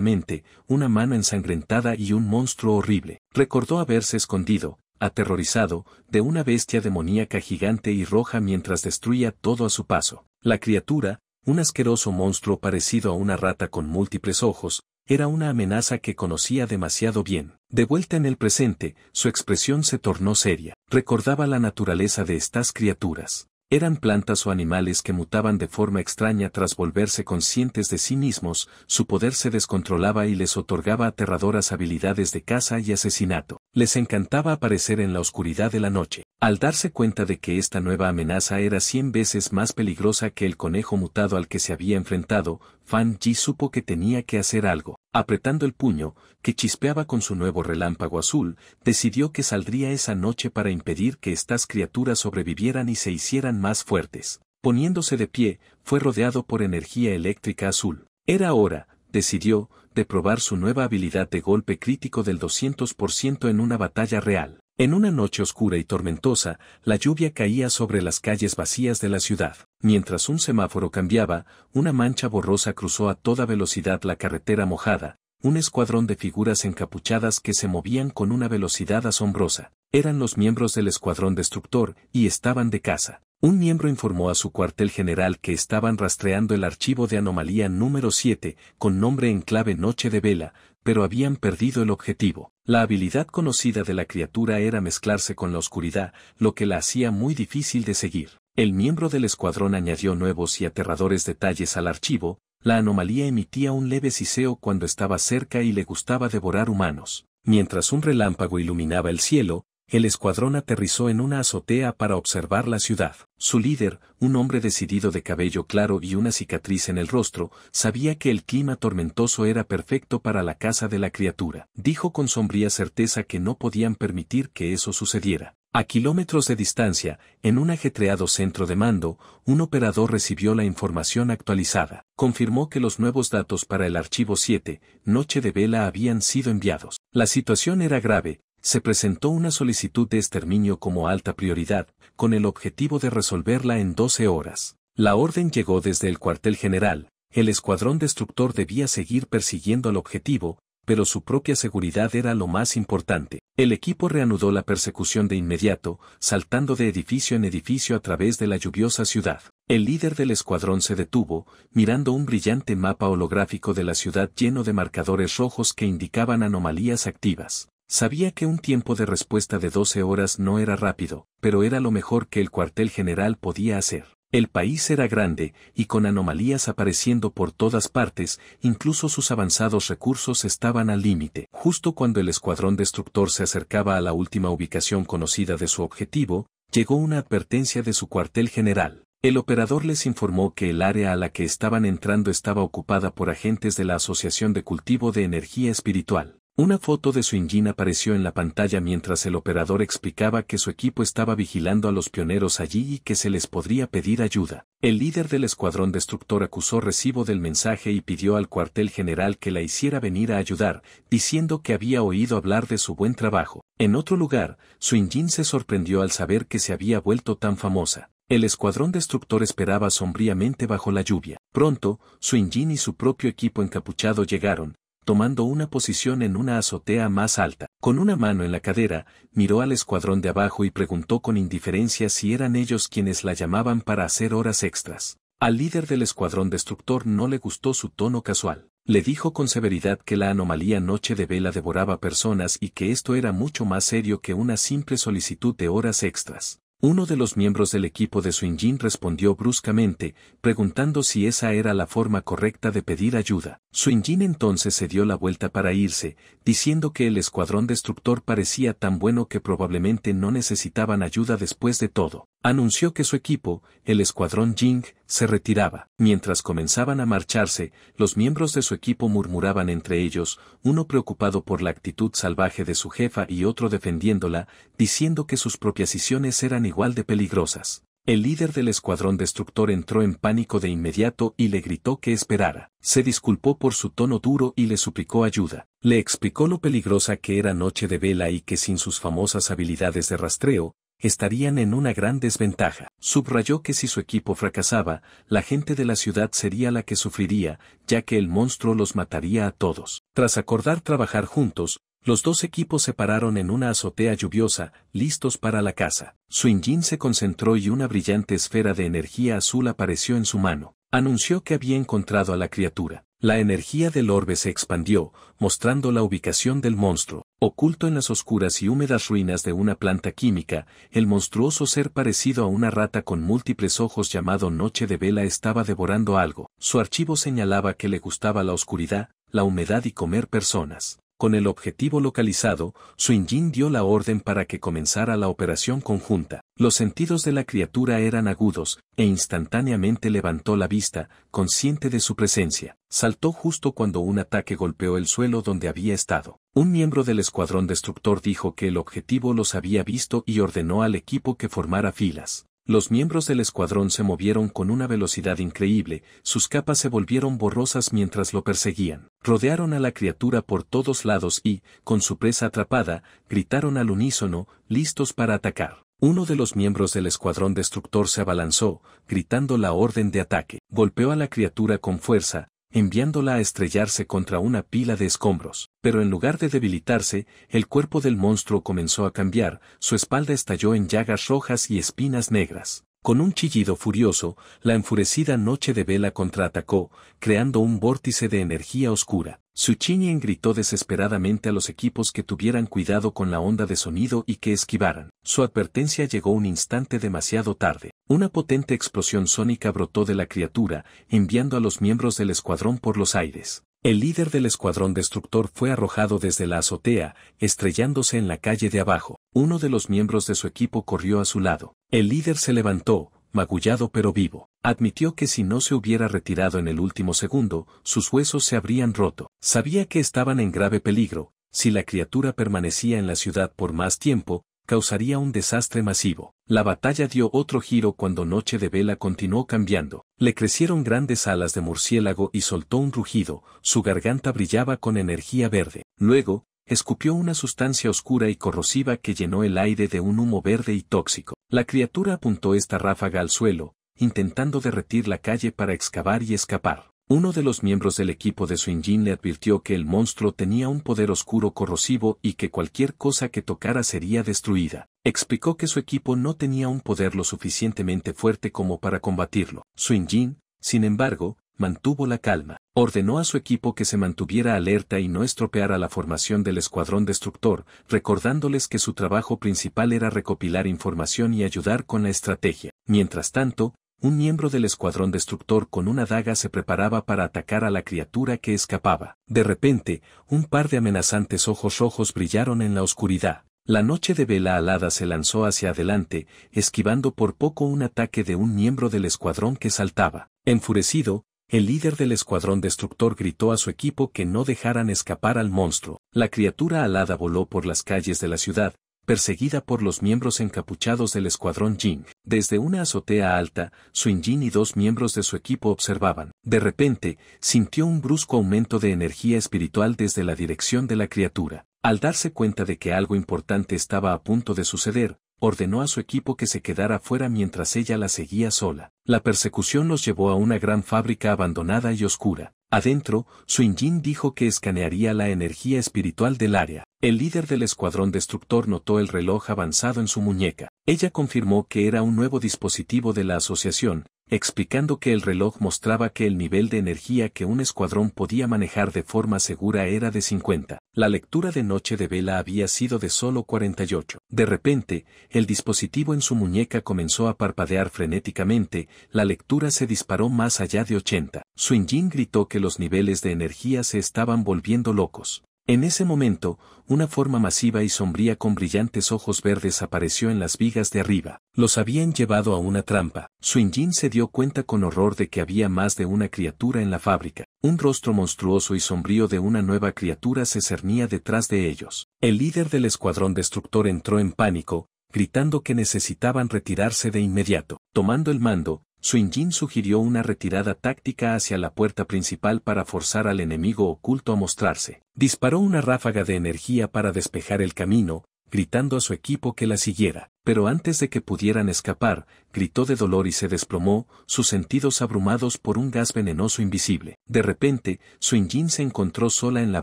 mente, una mano ensangrentada y un monstruo horrible. Recordó haberse escondido, aterrorizado, de una bestia demoníaca gigante y roja mientras destruía todo a su paso. La criatura, un asqueroso monstruo parecido a una rata con múltiples ojos, era una amenaza que conocía demasiado bien. De vuelta en el presente, su expresión se tornó seria. Recordaba la naturaleza de estas criaturas. Eran plantas o animales que mutaban de forma extraña tras volverse conscientes de sí mismos, su poder se descontrolaba y les otorgaba aterradoras habilidades de caza y asesinato. Les encantaba aparecer en la oscuridad de la noche. Al darse cuenta de que esta nueva amenaza era 100 veces más peligrosa que el conejo mutado al que se había enfrentado, Fan Yi supo que tenía que hacer algo. Apretando el puño, que chispeaba con su nuevo relámpago azul, decidió que saldría esa noche para impedir que estas criaturas sobrevivieran y se hicieran más fuertes. Poniéndose de pie, fue rodeado por energía eléctrica azul. Era hora, decidió, de probar su nueva habilidad de golpe crítico del 200% en una batalla real. En una noche oscura y tormentosa, la lluvia caía sobre las calles vacías de la ciudad. Mientras un semáforo cambiaba, una mancha borrosa cruzó a toda velocidad la carretera mojada, un escuadrón de figuras encapuchadas que se movían con una velocidad asombrosa. Eran los miembros del escuadrón destructor, y estaban de caza. Un miembro informó a su cuartel general que estaban rastreando el archivo de anomalía número 7, con nombre en clave Noche de Vela, pero habían perdido el objetivo. La habilidad conocida de la criatura era mezclarse con la oscuridad, lo que la hacía muy difícil de seguir. El miembro del escuadrón añadió nuevos y aterradores detalles al archivo. La anomalía emitía un leve siseo cuando estaba cerca y le gustaba devorar humanos. Mientras un relámpago iluminaba el cielo, el escuadrón aterrizó en una azotea para observar la ciudad. Su líder, un hombre decidido de cabello claro y una cicatriz en el rostro, sabía que el clima tormentoso era perfecto para la caza de la criatura. Dijo con sombría certeza que no podían permitir que eso sucediera. A kilómetros de distancia, en un ajetreado centro de mando, un operador recibió la información actualizada. Confirmó que los nuevos datos para el archivo 7, Noche de Vela, habían sido enviados. La situación era grave. Se presentó una solicitud de exterminio como alta prioridad, con el objetivo de resolverla en 12 horas. La orden llegó desde el cuartel general. El escuadrón destructor debía seguir persiguiendo el objetivo, pero su propia seguridad era lo más importante. El equipo reanudó la persecución de inmediato, saltando de edificio en edificio a través de la lluviosa ciudad. El líder del escuadrón se detuvo, mirando un brillante mapa holográfico de la ciudad lleno de marcadores rojos que indicaban anomalías activas. Sabía que un tiempo de respuesta de 12 horas no era rápido, pero era lo mejor que el cuartel general podía hacer. El país era grande, y con anomalías apareciendo por todas partes, incluso sus avanzados recursos estaban al límite. Justo cuando el escuadrón destructor se acercaba a la última ubicación conocida de su objetivo, llegó una advertencia de su cuartel general. El operador les informó que el área a la que estaban entrando estaba ocupada por agentes de la Asociación de Cultivo de Energía Espiritual. Una foto de su engine apareció en la pantalla mientras el operador explicaba que su equipo estaba vigilando a los pioneros allí y que se les podría pedir ayuda. El líder del escuadrón destructor acusó recibo del mensaje y pidió al cuartel general que la hiciera venir a ayudar, diciendo que había oído hablar de su buen trabajo. En otro lugar, su engine se sorprendió al saber que se había vuelto tan famosa. El escuadrón destructor esperaba sombríamente bajo la lluvia. Pronto, su engine y su propio equipo encapuchado llegaron, tomando una posición en una azotea más alta. Con una mano en la cadera, miró al escuadrón de abajo y preguntó con indiferencia si eran ellos quienes la llamaban para hacer horas extras. Al líder del escuadrón destructor no le gustó su tono casual. Le dijo con severidad que la anomalía Noche de Vela devoraba personas y que esto era mucho más serio que una simple solicitud de horas extras. Uno de los miembros del equipo de Suinjin respondió bruscamente, preguntando si esa era la forma correcta de pedir ayuda. Suinjin entonces se dio la vuelta para irse, diciendo que el escuadrón destructor parecía tan bueno que probablemente no necesitaban ayuda después de todo. Anunció que su equipo, el escuadrón Jing, se retiraba. Mientras comenzaban a marcharse, los miembros de su equipo murmuraban entre ellos, uno preocupado por la actitud salvaje de su jefa y otro defendiéndola, diciendo que sus proposiciones eran igual de peligrosas. El líder del escuadrón destructor entró en pánico de inmediato y le gritó que esperara. Se disculpó por su tono duro y le suplicó ayuda. Le explicó lo peligrosa que era Noche de Vela y que sin sus famosas habilidades de rastreo, estarían en una gran desventaja. Subrayó que si su equipo fracasaba, la gente de la ciudad sería la que sufriría, ya que el monstruo los mataría a todos. Tras acordar trabajar juntos, los dos equipos se pararon en una azotea lluviosa, listos para la caza. Suinjin se concentró y una brillante esfera de energía azul apareció en su mano. Anunció que había encontrado a la criatura. La energía del orbe se expandió, mostrando la ubicación del monstruo. Oculto en las oscuras y húmedas ruinas de una planta química, el monstruoso ser parecido a una rata con múltiples ojos llamado Noche de Vela estaba devorando algo. Su archivo señalaba que le gustaba la oscuridad, la humedad y comer personas. Con el objetivo localizado, Suinjin dio la orden para que comenzara la operación conjunta. Los sentidos de la criatura eran agudos, e instantáneamente levantó la vista, consciente de su presencia. Saltó justo cuando un ataque golpeó el suelo donde había estado. Un miembro del escuadrón destructor dijo que el objetivo los había visto y ordenó al equipo que formara filas. Los miembros del escuadrón se movieron con una velocidad increíble, sus capas se volvieron borrosas mientras lo perseguían. Rodearon a la criatura por todos lados y, con su presa atrapada, gritaron al unísono, listos para atacar. Uno de los miembros del escuadrón destructor se abalanzó, gritando la orden de ataque. Golpeó a la criatura con fuerza, enviándola a estrellarse contra una pila de escombros. Pero en lugar de debilitarse, el cuerpo del monstruo comenzó a cambiar, su espalda estalló en llagas rojas y espinas negras. Con un chillido furioso, la enfurecida Noche de Vela contraatacó, creando un vórtice de energía oscura. Su Chinien gritó desesperadamente a los equipos que tuvieran cuidado con la onda de sonido y que esquivaran. Su advertencia llegó un instante demasiado tarde. Una potente explosión sónica brotó de la criatura, enviando a los miembros del escuadrón por los aires. El líder del escuadrón destructor fue arrojado desde la azotea, estrellándose en la calle de abajo. Uno de los miembros de su equipo corrió a su lado. El líder se levantó, magullado pero vivo. Admitió que si no se hubiera retirado en el último segundo, sus huesos se habrían roto. Sabía que estaban en grave peligro. Si la criatura permanecía en la ciudad por más tiempo, causaría un desastre masivo. La batalla dio otro giro cuando Noche de Vela continuó cambiando. Le crecieron grandes alas de murciélago y soltó un rugido, su garganta brillaba con energía verde. Luego, escupió una sustancia oscura y corrosiva que llenó el aire de un humo verde y tóxico. La criatura apuntó esta ráfaga al suelo, intentando derretir la calle para excavar y escapar. Uno de los miembros del equipo de Suinjin le advirtió que el monstruo tenía un poder oscuro corrosivo y que cualquier cosa que tocara sería destruida. Explicó que su equipo no tenía un poder lo suficientemente fuerte como para combatirlo. Suinjin, sin embargo, mantuvo la calma. Ordenó a su equipo que se mantuviera alerta y no estropeara la formación del escuadrón destructor, recordándoles que su trabajo principal era recopilar información y ayudar con la estrategia. Mientras tanto, un miembro del escuadrón destructor con una daga se preparaba para atacar a la criatura que escapaba. De repente, un par de amenazantes ojos rojos brillaron en la oscuridad. La Noche de Vela alada se lanzó hacia adelante, esquivando por poco un ataque de un miembro del escuadrón que saltaba. Enfurecido, el líder del escuadrón destructor gritó a su equipo que no dejaran escapar al monstruo. La criatura alada voló por las calles de la ciudad, perseguida por los miembros encapuchados del escuadrón Jing. Desde una azotea alta, Suinjin y dos miembros de su equipo observaban. De repente, sintió un brusco aumento de energía espiritual desde la dirección de la criatura. Al darse cuenta de que algo importante estaba a punto de suceder, ordenó a su equipo que se quedara fuera mientras ella la seguía sola. La persecución los llevó a una gran fábrica abandonada y oscura. Adentro, Suinjin dijo que escanearía la energía espiritual del área. El líder del escuadrón destructor notó el reloj avanzado en su muñeca. Ella confirmó que era un nuevo dispositivo de la asociación, explicando que el reloj mostraba que el nivel de energía que un escuadrón podía manejar de forma segura era de 50. La lectura de noche de vela había sido de solo 48. De repente, el dispositivo en su muñeca comenzó a parpadear frenéticamente, la lectura se disparó más allá de 80. Suinjin gritó que los niveles de energía se estaban volviendo locos. En ese momento, una forma masiva y sombría con brillantes ojos verdes apareció en las vigas de arriba. Los habían llevado a una trampa. Suinjin se dio cuenta con horror de que había más de una criatura en la fábrica. Un rostro monstruoso y sombrío de una nueva criatura se cernía detrás de ellos. El líder del escuadrón destructor entró en pánico, gritando que necesitaban retirarse de inmediato. Tomando el mando, Suinjin sugirió una retirada táctica hacia la puerta principal para forzar al enemigo oculto a mostrarse. Disparó una ráfaga de energía para despejar el camino, gritando a su equipo que la siguiera. Pero antes de que pudieran escapar, gritó de dolor y se desplomó, sus sentidos abrumados por un gas venenoso invisible. De repente, Suinjin se encontró sola en la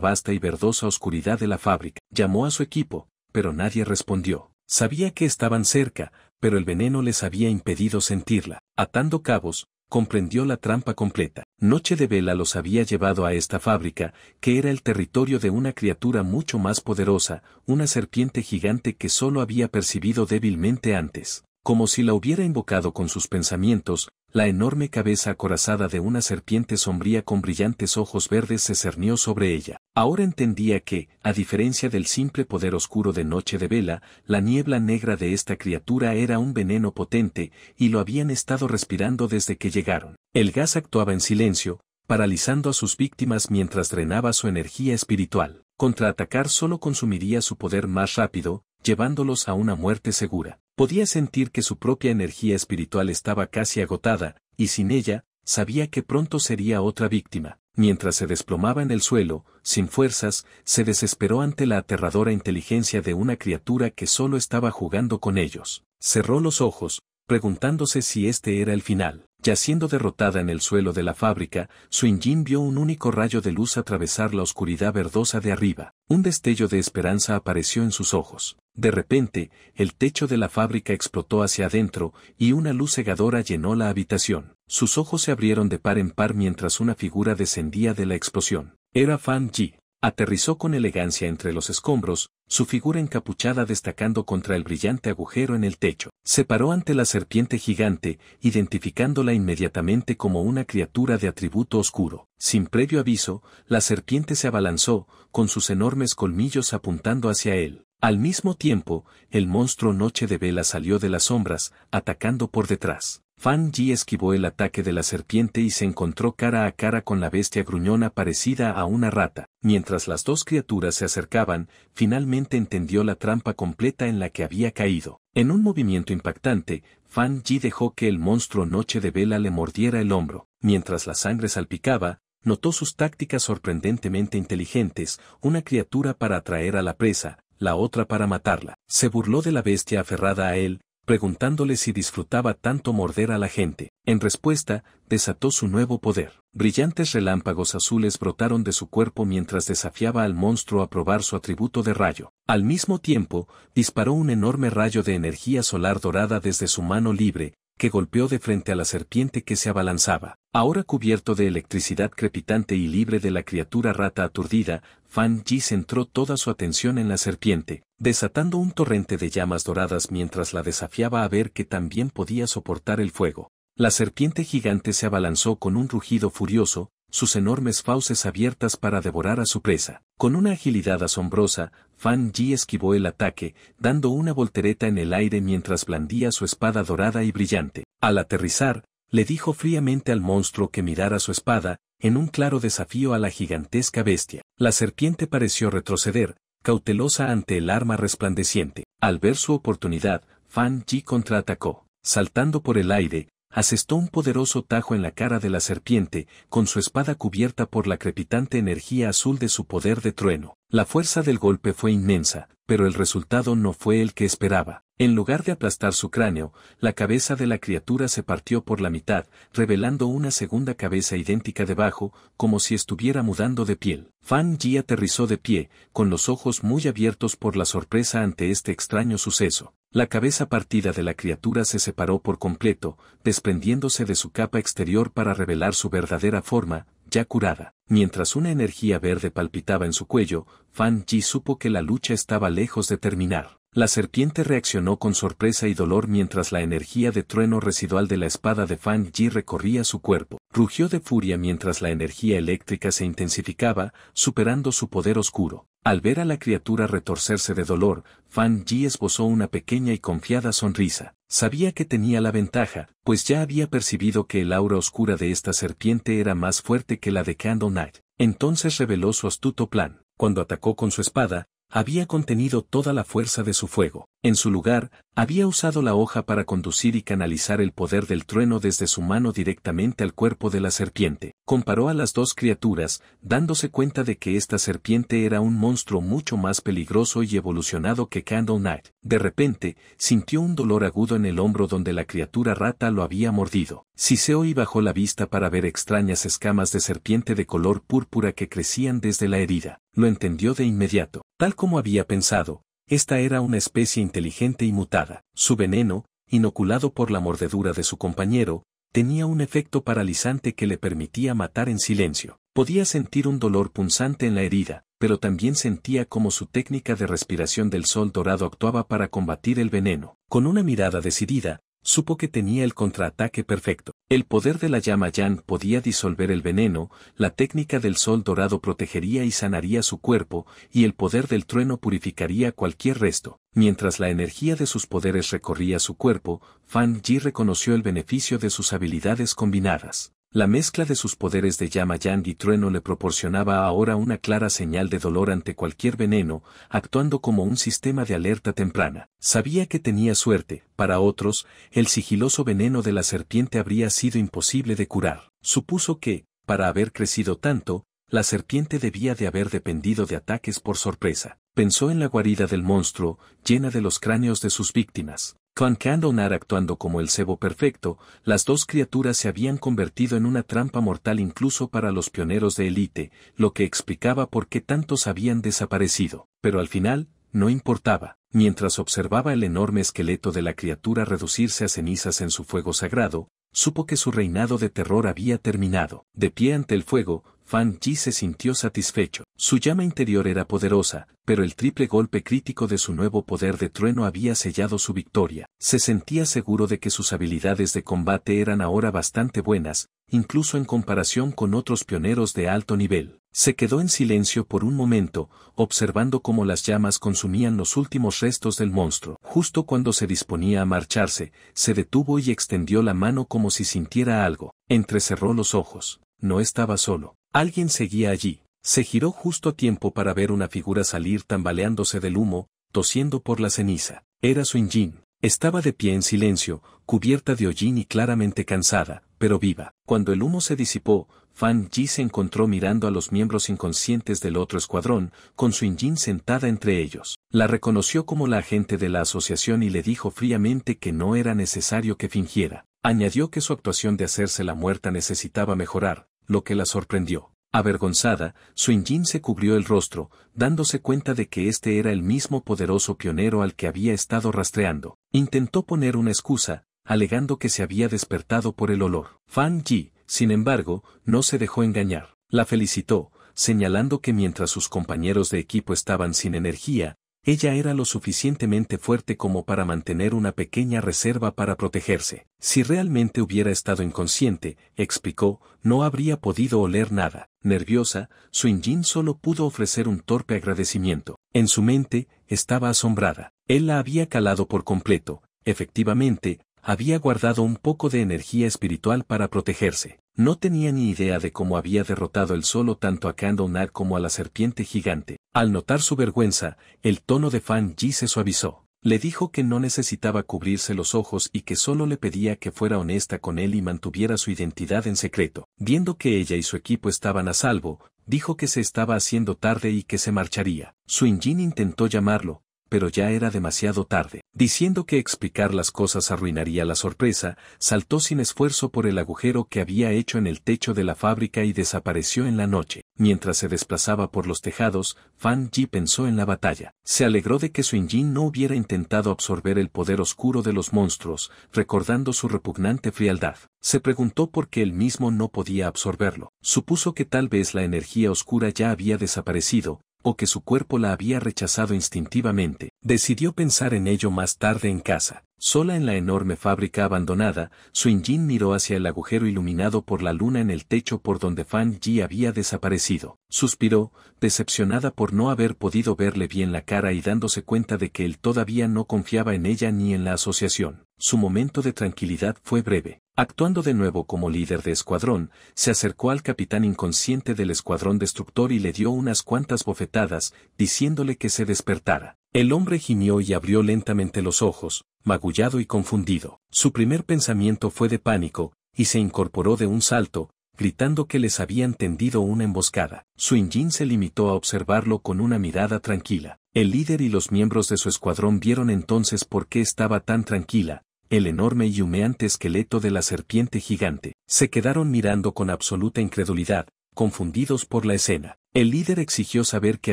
vasta y verdosa oscuridad de la fábrica. Llamó a su equipo, pero nadie respondió. Sabía que estaban cerca, pero el veneno les había impedido sentirla. Atando cabos, comprendió la trampa completa. Noche de Vela los había llevado a esta fábrica, que era el territorio de una criatura mucho más poderosa, una serpiente gigante que solo había percibido débilmente antes. Como si la hubiera invocado con sus pensamientos, la enorme cabeza acorazada de una serpiente sombría con brillantes ojos verdes se cernió sobre ella. Ahora entendía que, a diferencia del simple poder oscuro de Noche de Vela, la niebla negra de esta criatura era un veneno potente, y lo habían estado respirando desde que llegaron. El gas actuaba en silencio, paralizando a sus víctimas mientras drenaba su energía espiritual. Contraatacar solo consumiría su poder más rápido, llevándolos a una muerte segura. Podía sentir que su propia energía espiritual estaba casi agotada, y sin ella, sabía que pronto sería otra víctima. Mientras se desplomaba en el suelo, sin fuerzas, se desesperó ante la aterradora inteligencia de una criatura que solo estaba jugando con ellos. Cerró los ojos, preguntándose si este era el final. Yaciendo derrotada en el suelo de la fábrica, Suinjin vio un único rayo de luz atravesar la oscuridad verdosa de arriba. Un destello de esperanza apareció en sus ojos. De repente, el techo de la fábrica explotó hacia adentro, y una luz cegadora llenó la habitación. Sus ojos se abrieron de par en par mientras una figura descendía de la explosión. Era Fan Yi. Aterrizó con elegancia entre los escombros, su figura encapuchada destacando contra el brillante agujero en el techo. Se paró ante la serpiente gigante, identificándola inmediatamente como una criatura de atributo oscuro. Sin previo aviso, la serpiente se abalanzó, con sus enormes colmillos apuntando hacia él. Al mismo tiempo, el monstruo Noche de Vela salió de las sombras, atacando por detrás. Fan Yi esquivó el ataque de la serpiente y se encontró cara a cara con la bestia gruñona parecida a una rata. Mientras las dos criaturas se acercaban, finalmente entendió la trampa completa en la que había caído. En un movimiento impactante, Fan Yi dejó que el monstruo Noche de Vela le mordiera el hombro. Mientras la sangre salpicaba, notó sus tácticas sorprendentemente inteligentes, una criatura para atraer a la presa, la otra para matarla. Se burló de la bestia aferrada a él, preguntándole si disfrutaba tanto morder a la gente. En respuesta, desató su nuevo poder. Brillantes relámpagos azules brotaron de su cuerpo mientras desafiaba al monstruo a probar su atributo de rayo. Al mismo tiempo, disparó un enorme rayo de energía solar dorada desde su mano libre, que golpeó de frente a la serpiente que se abalanzaba. Ahora cubierto de electricidad crepitante y libre de la criatura rata aturdida, Fan Yi centró toda su atención en la serpiente, desatando un torrente de llamas doradas mientras la desafiaba a ver que también podía soportar el fuego. La serpiente gigante se abalanzó con un rugido furioso, sus enormes fauces abiertas para devorar a su presa. Con una agilidad asombrosa, Fan Yi esquivó el ataque, dando una voltereta en el aire mientras blandía su espada dorada y brillante. Al aterrizar, le dijo fríamente al monstruo que mirara su espada, en un claro desafío a la gigantesca bestia. La serpiente pareció retroceder, cautelosa ante el arma resplandeciente. Al ver su oportunidad, Fan Yi contraatacó. Saltando por el aire, asestó un poderoso tajo en la cara de la serpiente, con su espada cubierta por la crepitante energía azul de su poder de trueno. La fuerza del golpe fue inmensa, pero el resultado no fue el que esperaba. En lugar de aplastar su cráneo, la cabeza de la criatura se partió por la mitad, revelando una segunda cabeza idéntica debajo, como si estuviera mudando de piel. Fan Yi aterrizó de pie, con los ojos muy abiertos por la sorpresa ante este extraño suceso. La cabeza partida de la criatura se separó por completo, desprendiéndose de su capa exterior para revelar su verdadera forma, ya curada. Mientras una energía verde palpitaba en su cuello, Fan Yi supo que la lucha estaba lejos de terminar. La serpiente reaccionó con sorpresa y dolor mientras la energía de trueno residual de la espada de Fan Yi recorría su cuerpo. Rugió de furia mientras la energía eléctrica se intensificaba, superando su poder oscuro. Al ver a la criatura retorcerse de dolor, Fan Yi esbozó una pequeña y confiada sonrisa. Sabía que tenía la ventaja, pues ya había percibido que el aura oscura de esta serpiente era más fuerte que la de Candle Knight. Entonces reveló su astuto plan. Cuando atacó con su espada, había contenido toda la fuerza de su fuego. En su lugar, había usado la hoja para conducir y canalizar el poder del trueno desde su mano directamente al cuerpo de la serpiente. Comparó a las dos criaturas, dándose cuenta de que esta serpiente era un monstruo mucho más peligroso y evolucionado que Candle Knight. De repente, sintió un dolor agudo en el hombro donde la criatura rata lo había mordido. Siseó y bajó la vista para ver extrañas escamas de serpiente de color púrpura que crecían desde la herida. Lo entendió de inmediato. Tal como había pensado, esta era una especie inteligente y mutada. Su veneno, inoculado por la mordedura de su compañero, tenía un efecto paralizante que le permitía matar en silencio. Podía sentir un dolor punzante en la herida, pero también sentía como su técnica de respiración del sol dorado actuaba para combatir el veneno. Con una mirada decidida, supo que tenía el contraataque perfecto. El poder de la llama Yang podía disolver el veneno, la técnica del sol dorado protegería y sanaría su cuerpo, y el poder del trueno purificaría cualquier resto. Mientras la energía de sus poderes recorría su cuerpo, Fan Yi reconoció el beneficio de sus habilidades combinadas. La mezcla de sus poderes de llama Yang y trueno le proporcionaba ahora una clara señal de dolor ante cualquier veneno, actuando como un sistema de alerta temprana. Sabía que tenía suerte, para otros, el sigiloso veneno de la serpiente habría sido imposible de curar. Supuso que, para haber crecido tanto, la serpiente debía de haber dependido de ataques por sorpresa. Pensó en la guarida del monstruo, llena de los cráneos de sus víctimas. Con Candle Knight actuando como el cebo perfecto, las dos criaturas se habían convertido en una trampa mortal incluso para los pioneros de élite, lo que explicaba por qué tantos habían desaparecido. Pero al final, no importaba. Mientras observaba el enorme esqueleto de la criatura reducirse a cenizas en su fuego sagrado, supo que su reinado de terror había terminado. De pie ante el fuego, Fan Yi se sintió satisfecho. Su llama interior era poderosa, pero el triple golpe crítico de su nuevo poder de trueno había sellado su victoria. Se sentía seguro de que sus habilidades de combate eran ahora bastante buenas, incluso en comparación con otros pioneros de alto nivel. Se quedó en silencio por un momento, observando cómo las llamas consumían los últimos restos del monstruo. Justo cuando se disponía a marcharse, se detuvo y extendió la mano como si sintiera algo. Entrecerró los ojos. No estaba solo. Alguien seguía allí. Se giró justo a tiempo para ver una figura salir tambaleándose del humo, tosiendo por la ceniza. Era Suin Jin. Estaba de pie en silencio, cubierta de hollín y claramente cansada, pero viva. Cuando el humo se disipó, Fan Yi se encontró mirando a los miembros inconscientes del otro escuadrón, con Suin Jin sentada entre ellos. La reconoció como la agente de la asociación y le dijo fríamente que no era necesario que fingiera. Añadió que su actuación de hacerse la muerta necesitaba mejorar, lo que la sorprendió. Avergonzada, Suin Jin se cubrió el rostro, dándose cuenta de que este era el mismo poderoso pionero al que había estado rastreando. Intentó poner una excusa, alegando que se había despertado por el olor. Fan Yi, sin embargo, no se dejó engañar. La felicitó, señalando que mientras sus compañeros de equipo estaban sin energía, ella era lo suficientemente fuerte como para mantener una pequeña reserva para protegerse. Si realmente hubiera estado inconsciente, explicó, no habría podido oler nada. Nerviosa, Suin Jin solo pudo ofrecer un torpe agradecimiento. En su mente, estaba asombrada. Él la había calado por completo. Efectivamente, había guardado un poco de energía espiritual para protegerse. No tenía ni idea de cómo había derrotado él solo tanto a Candle Knight como a la serpiente gigante. Al notar su vergüenza, el tono de Fan Yi se suavizó. Le dijo que no necesitaba cubrirse los ojos y que solo le pedía que fuera honesta con él y mantuviera su identidad en secreto. Viendo que ella y su equipo estaban a salvo, dijo que se estaba haciendo tarde y que se marcharía. Suinjin intentó llamarlo, pero ya era demasiado tarde. Diciendo que explicar las cosas arruinaría la sorpresa, saltó sin esfuerzo por el agujero que había hecho en el techo de la fábrica y desapareció en la noche. Mientras se desplazaba por los tejados, Fan Yi pensó en la batalla. Se alegró de que Suinjin no hubiera intentado absorber el poder oscuro de los monstruos, recordando su repugnante frialdad. Se preguntó por qué él mismo no podía absorberlo. Supuso que tal vez la energía oscura ya había desaparecido, o que su cuerpo la había rechazado instintivamente. Decidió pensar en ello más tarde en casa. Sola en la enorme fábrica abandonada, Suinjin miró hacia el agujero iluminado por la luna en el techo por donde Fan Yi había desaparecido. Suspiró, decepcionada por no haber podido verle bien la cara y dándose cuenta de que él todavía no confiaba en ella ni en la asociación. Su momento de tranquilidad fue breve. Actuando de nuevo como líder de escuadrón, se acercó al capitán inconsciente del escuadrón destructor y le dio unas cuantas bofetadas, diciéndole que se despertara. El hombre gimió y abrió lentamente los ojos, magullado y confundido. Su primer pensamiento fue de pánico, y se incorporó de un salto, gritando que les habían tendido una emboscada. Suinjin se limitó a observarlo con una mirada tranquila. El líder y los miembros de su escuadrón vieron entonces por qué estaba tan tranquila. El enorme y humeante esqueleto de la serpiente gigante. Se quedaron mirando con absoluta incredulidad, confundidos por la escena. El líder exigió saber qué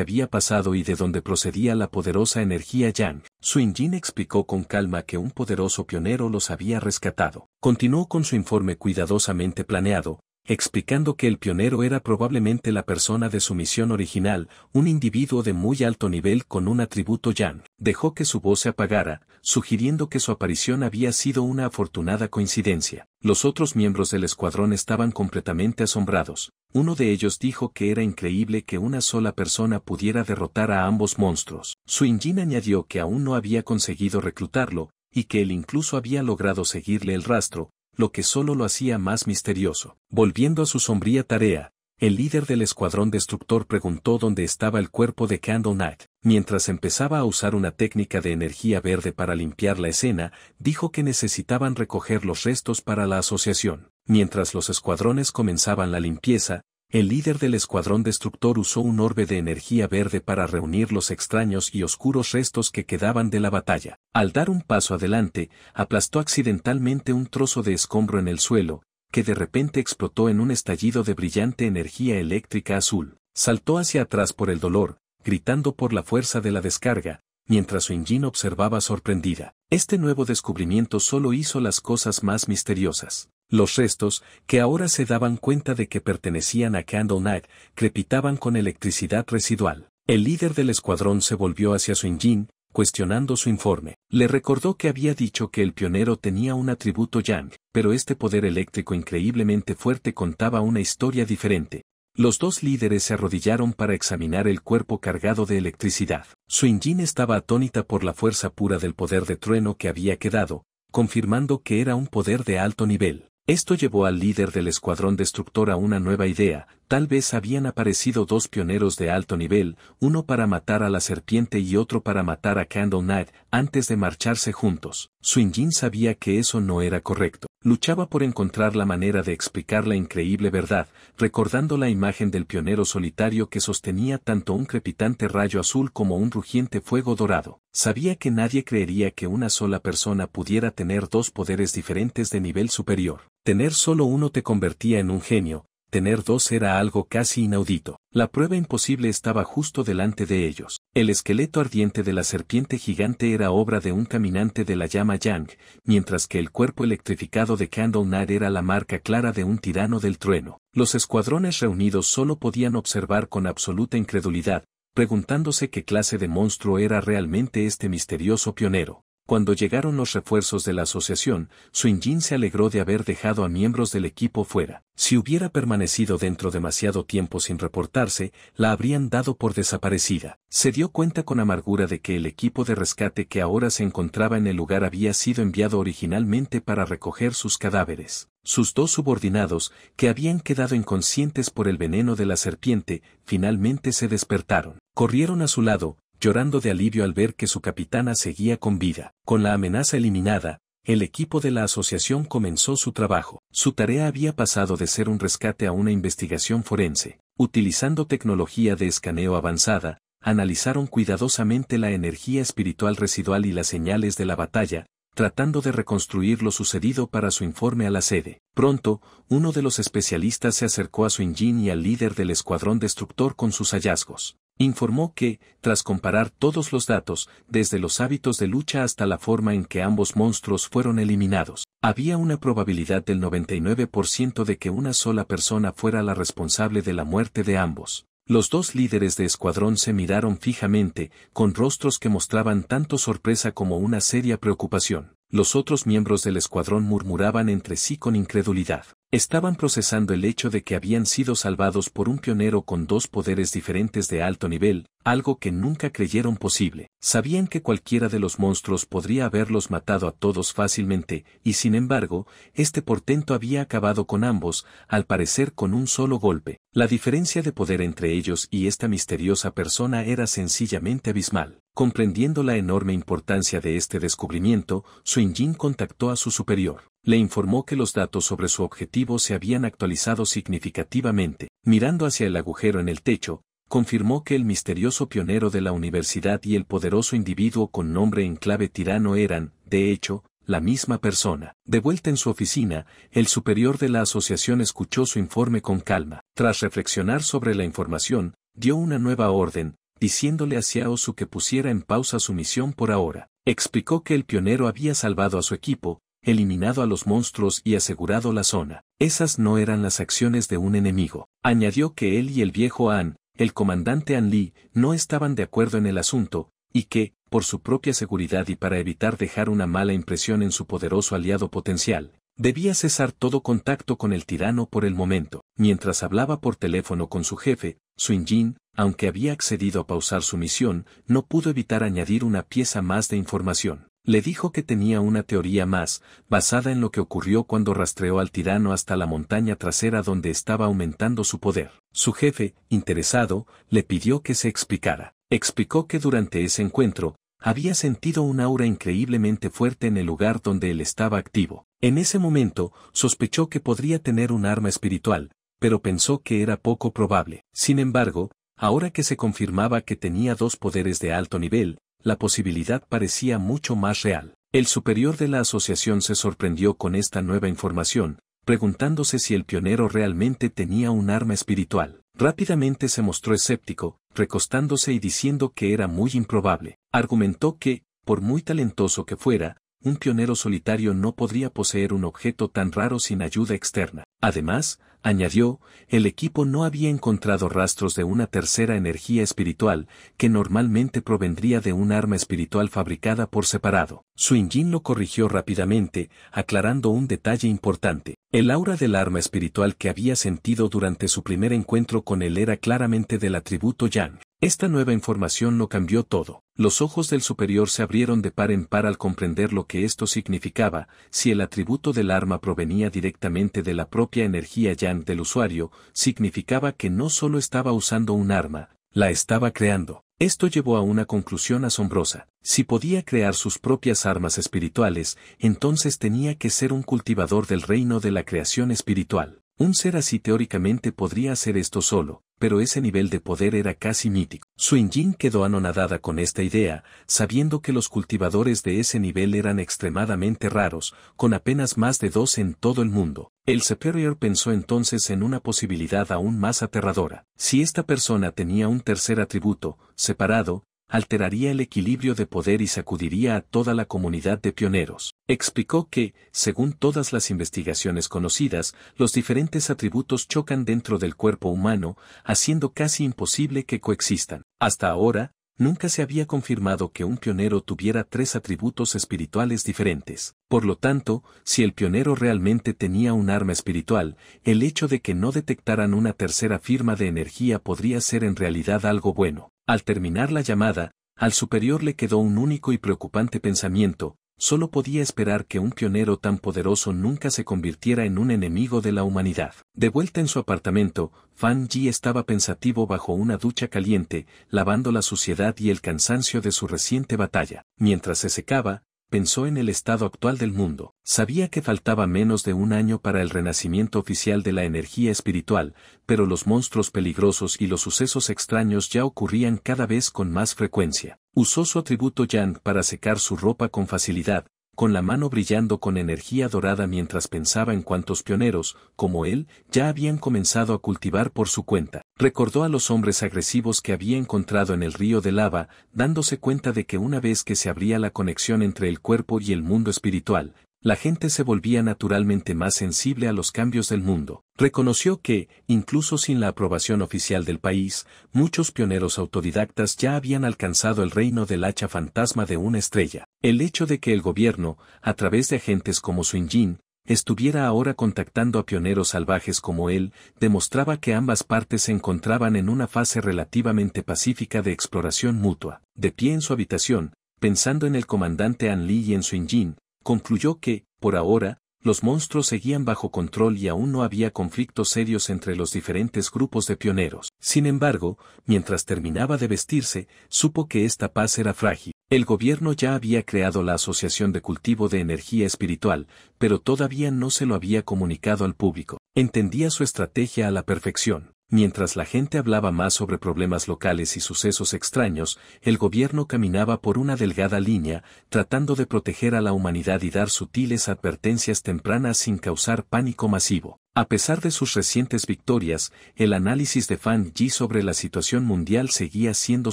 había pasado y de dónde procedía la poderosa energía Yang. Suinjin explicó con calma que un poderoso pionero los había rescatado. Continuó con su informe cuidadosamente planeado, explicando que el pionero era probablemente la persona de su misión original, un individuo de muy alto nivel con un atributo Yang. Dejó que su voz se apagara, sugiriendo que su aparición había sido una afortunada coincidencia. Los otros miembros del escuadrón estaban completamente asombrados. Uno de ellos dijo que era increíble que una sola persona pudiera derrotar a ambos monstruos. Suinjin añadió que aún no había conseguido reclutarlo, y que él incluso había logrado seguirle el rastro, lo que solo lo hacía más misterioso. Volviendo a su sombría tarea, el líder del escuadrón destructor preguntó dónde estaba el cuerpo de Candle Knight. Mientras empezaba a usar una técnica de energía verde para limpiar la escena, dijo que necesitaban recoger los restos para la asociación. Mientras los escuadrones comenzaban la limpieza, el líder del escuadrón destructor usó un orbe de energía verde para reunir los extraños y oscuros restos que quedaban de la batalla. Al dar un paso adelante, aplastó accidentalmente un trozo de escombro en el suelo, que de repente explotó en un estallido de brillante energía eléctrica azul. Saltó hacia atrás por el dolor, gritando por la fuerza de la descarga, mientras Suinjin observaba sorprendida. Este nuevo descubrimiento solo hizo las cosas más misteriosas. Los restos, que ahora se daban cuenta de que pertenecían a Candle Knight, crepitaban con electricidad residual. El líder del escuadrón se volvió hacia Suinjin, cuestionando su informe. Le recordó que había dicho que el pionero tenía un atributo Yang, pero este poder eléctrico increíblemente fuerte contaba una historia diferente. Los dos líderes se arrodillaron para examinar el cuerpo cargado de electricidad. Suinjin estaba atónita por la fuerza pura del poder de trueno que había quedado, confirmando que era un poder de alto nivel. Esto llevó al líder del escuadrón destructor a una nueva idea. Tal vez habían aparecido dos pioneros de alto nivel, uno para matar a la serpiente y otro para matar a Candle Knight, antes de marcharse juntos. Suinjin sabía que eso no era correcto. Luchaba por encontrar la manera de explicar la increíble verdad, recordando la imagen del pionero solitario que sostenía tanto un crepitante rayo azul como un rugiente fuego dorado. Sabía que nadie creería que una sola persona pudiera tener dos poderes diferentes de nivel superior. Tener solo uno te convertía en un genio, tener dos era algo casi inaudito. La prueba imposible estaba justo delante de ellos. El esqueleto ardiente de la serpiente gigante era obra de un caminante de la llama Yang, mientras que el cuerpo electrificado de Candle Knight era la marca clara de un tirano del trueno. Los escuadrones reunidos solo podían observar con absoluta incredulidad, preguntándose qué clase de monstruo era realmente este misterioso pionero. Cuando llegaron los refuerzos de la asociación, Suinjin se alegró de haber dejado a miembros del equipo fuera. Si hubiera permanecido dentro demasiado tiempo sin reportarse, la habrían dado por desaparecida. Se dio cuenta con amargura de que el equipo de rescate que ahora se encontraba en el lugar había sido enviado originalmente para recoger sus cadáveres. Sus dos subordinados, que habían quedado inconscientes por el veneno de la serpiente, finalmente se despertaron. Corrieron a su lado, llorando de alivio al ver que su capitana seguía con vida. Con la amenaza eliminada, el equipo de la asociación comenzó su trabajo. Su tarea había pasado de ser un rescate a una investigación forense. Utilizando tecnología de escaneo avanzada, analizaron cuidadosamente la energía espiritual residual y las señales de la batalla, tratando de reconstruir lo sucedido para su informe a la sede. Pronto, uno de los especialistas se acercó a Suinjin y al líder del escuadrón destructor con sus hallazgos. Informó que, tras comparar todos los datos, desde los hábitos de lucha hasta la forma en que ambos monstruos fueron eliminados, había una probabilidad del 99% de que una sola persona fuera la responsable de la muerte de ambos. Los dos líderes de escuadrón se miraron fijamente, con rostros que mostraban tanto sorpresa como una seria preocupación. Los otros miembros del escuadrón murmuraban entre sí con incredulidad. Estaban procesando el hecho de que habían sido salvados por un pionero con dos poderes diferentes de alto nivel, algo que nunca creyeron posible. Sabían que cualquiera de los monstruos podría haberlos matado a todos fácilmente, y sin embargo, este portento había acabado con ambos, al parecer con un solo golpe. La diferencia de poder entre ellos y esta misteriosa persona era sencillamente abismal. Comprendiendo la enorme importancia de este descubrimiento, Suinjin contactó a su superior. Le informó que los datos sobre su objetivo se habían actualizado significativamente. Mirando hacia el agujero en el techo, confirmó que el misterioso pionero de la universidad y el poderoso individuo con nombre en clave tirano eran, de hecho, la misma persona. De vuelta en su oficina, el superior de la asociación escuchó su informe con calma. Tras reflexionar sobre la información, dio una nueva orden, diciéndole a Xiao Su que pusiera en pausa su misión por ahora. Explicó que el pionero había salvado a su equipo, eliminado a los monstruos y asegurado la zona. Esas no eran las acciones de un enemigo. Añadió que él y el viejo An, el comandante An Li, no estaban de acuerdo en el asunto, y que, por su propia seguridad y para evitar dejar una mala impresión en su poderoso aliado potencial, debía cesar todo contacto con el tirano por el momento. Mientras hablaba por teléfono con su jefe, Suinjin, aunque había accedido a pausar su misión, no pudo evitar añadir una pieza más de información. Le dijo que tenía una teoría más, basada en lo que ocurrió cuando rastreó al tirano hasta la montaña trasera donde estaba aumentando su poder. Su jefe, interesado, le pidió que se explicara. Explicó que durante ese encuentro, había sentido un aura increíblemente fuerte en el lugar donde él estaba activo. En ese momento, sospechó que podría tener un arma espiritual, pero pensó que era poco probable. Sin embargo, ahora que se confirmaba que tenía dos poderes de alto nivel, la posibilidad parecía mucho más real. El superior de la asociación se sorprendió con esta nueva información, preguntándose si el pionero realmente tenía un arma espiritual. Rápidamente se mostró escéptico, recostándose y diciendo que era muy improbable. Argumentó que, por muy talentoso que fuera, un pionero solitario no podría poseer un objeto tan raro sin ayuda externa. Además, añadió, el equipo no había encontrado rastros de una tercera energía espiritual, que normalmente provendría de un arma espiritual fabricada por separado. Suinjin lo corrigió rápidamente, aclarando un detalle importante. El aura del arma espiritual que había sentido durante su primer encuentro con él era claramente del atributo Yang. Esta nueva información lo cambió todo. Los ojos del superior se abrieron de par en par al comprender lo que esto significaba. Si el atributo del arma provenía directamente de la propia energía Yang del usuario, significaba que no solo estaba usando un arma, la estaba creando. Esto llevó a una conclusión asombrosa. Si podía crear sus propias armas espirituales, entonces tenía que ser un cultivador del reino de la creación espiritual. Un ser así teóricamente podría hacer esto solo, pero ese nivel de poder era casi mítico. Suinjin quedó anonadada con esta idea, sabiendo que los cultivadores de ese nivel eran extremadamente raros, con apenas más de 2 en todo el mundo. El superior pensó entonces en una posibilidad aún más aterradora. Si esta persona tenía un tercer atributo, separado, alteraría el equilibrio de poder y sacudiría a toda la comunidad de pioneros. Explicó que, según todas las investigaciones conocidas, los diferentes atributos chocan dentro del cuerpo humano, haciendo casi imposible que coexistan. Hasta ahora, nunca se había confirmado que un pionero tuviera 3 atributos espirituales diferentes. Por lo tanto, si el pionero realmente tenía un arma espiritual, el hecho de que no detectaran una tercera firma de energía podría ser en realidad algo bueno. Al terminar la llamada, al superior le quedó un único y preocupante pensamiento: solo podía esperar que un pionero tan poderoso nunca se convirtiera en un enemigo de la humanidad. De vuelta en su apartamento, Fan Yi estaba pensativo bajo una ducha caliente, lavando la suciedad y el cansancio de su reciente batalla. Mientras se secaba, pensó en el estado actual del mundo. Sabía que faltaba menos de un año para el renacimiento oficial de la energía espiritual, pero los monstruos peligrosos y los sucesos extraños ya ocurrían cada vez con más frecuencia. Usó su atributo Yang para secar su ropa con facilidad, con la mano brillando con energía dorada mientras pensaba en cuántos pioneros, como él, ya habían comenzado a cultivar por su cuenta. Recordó a los hombres agresivos que había encontrado en el río de lava, dándose cuenta de que una vez que se abría la conexión entre el cuerpo y el mundo espiritual, la gente se volvía naturalmente más sensible a los cambios del mundo. Reconoció que, incluso sin la aprobación oficial del país, muchos pioneros autodidactas ya habían alcanzado el reino del hacha fantasma de una estrella. El hecho de que el gobierno, a través de agentes como Suinjin, estuviera ahora contactando a pioneros salvajes como él, demostraba que ambas partes se encontraban en una fase relativamente pacífica de exploración mutua. De pie en su habitación, pensando en el comandante An Li y en Suinjin, concluyó que, por ahora, los monstruos seguían bajo control y aún no había conflictos serios entre los diferentes grupos de pioneros. Sin embargo, mientras terminaba de vestirse, supo que esta paz era frágil. El gobierno ya había creado la Asociación de Cultivo de Energía Espiritual, pero todavía no se lo había comunicado al público. Entendía su estrategia a la perfección. Mientras la gente hablaba más sobre problemas locales y sucesos extraños, el gobierno caminaba por una delgada línea, tratando de proteger a la humanidad y dar sutiles advertencias tempranas sin causar pánico masivo. A pesar de sus recientes victorias, el análisis de Fan Yi sobre la situación mundial seguía siendo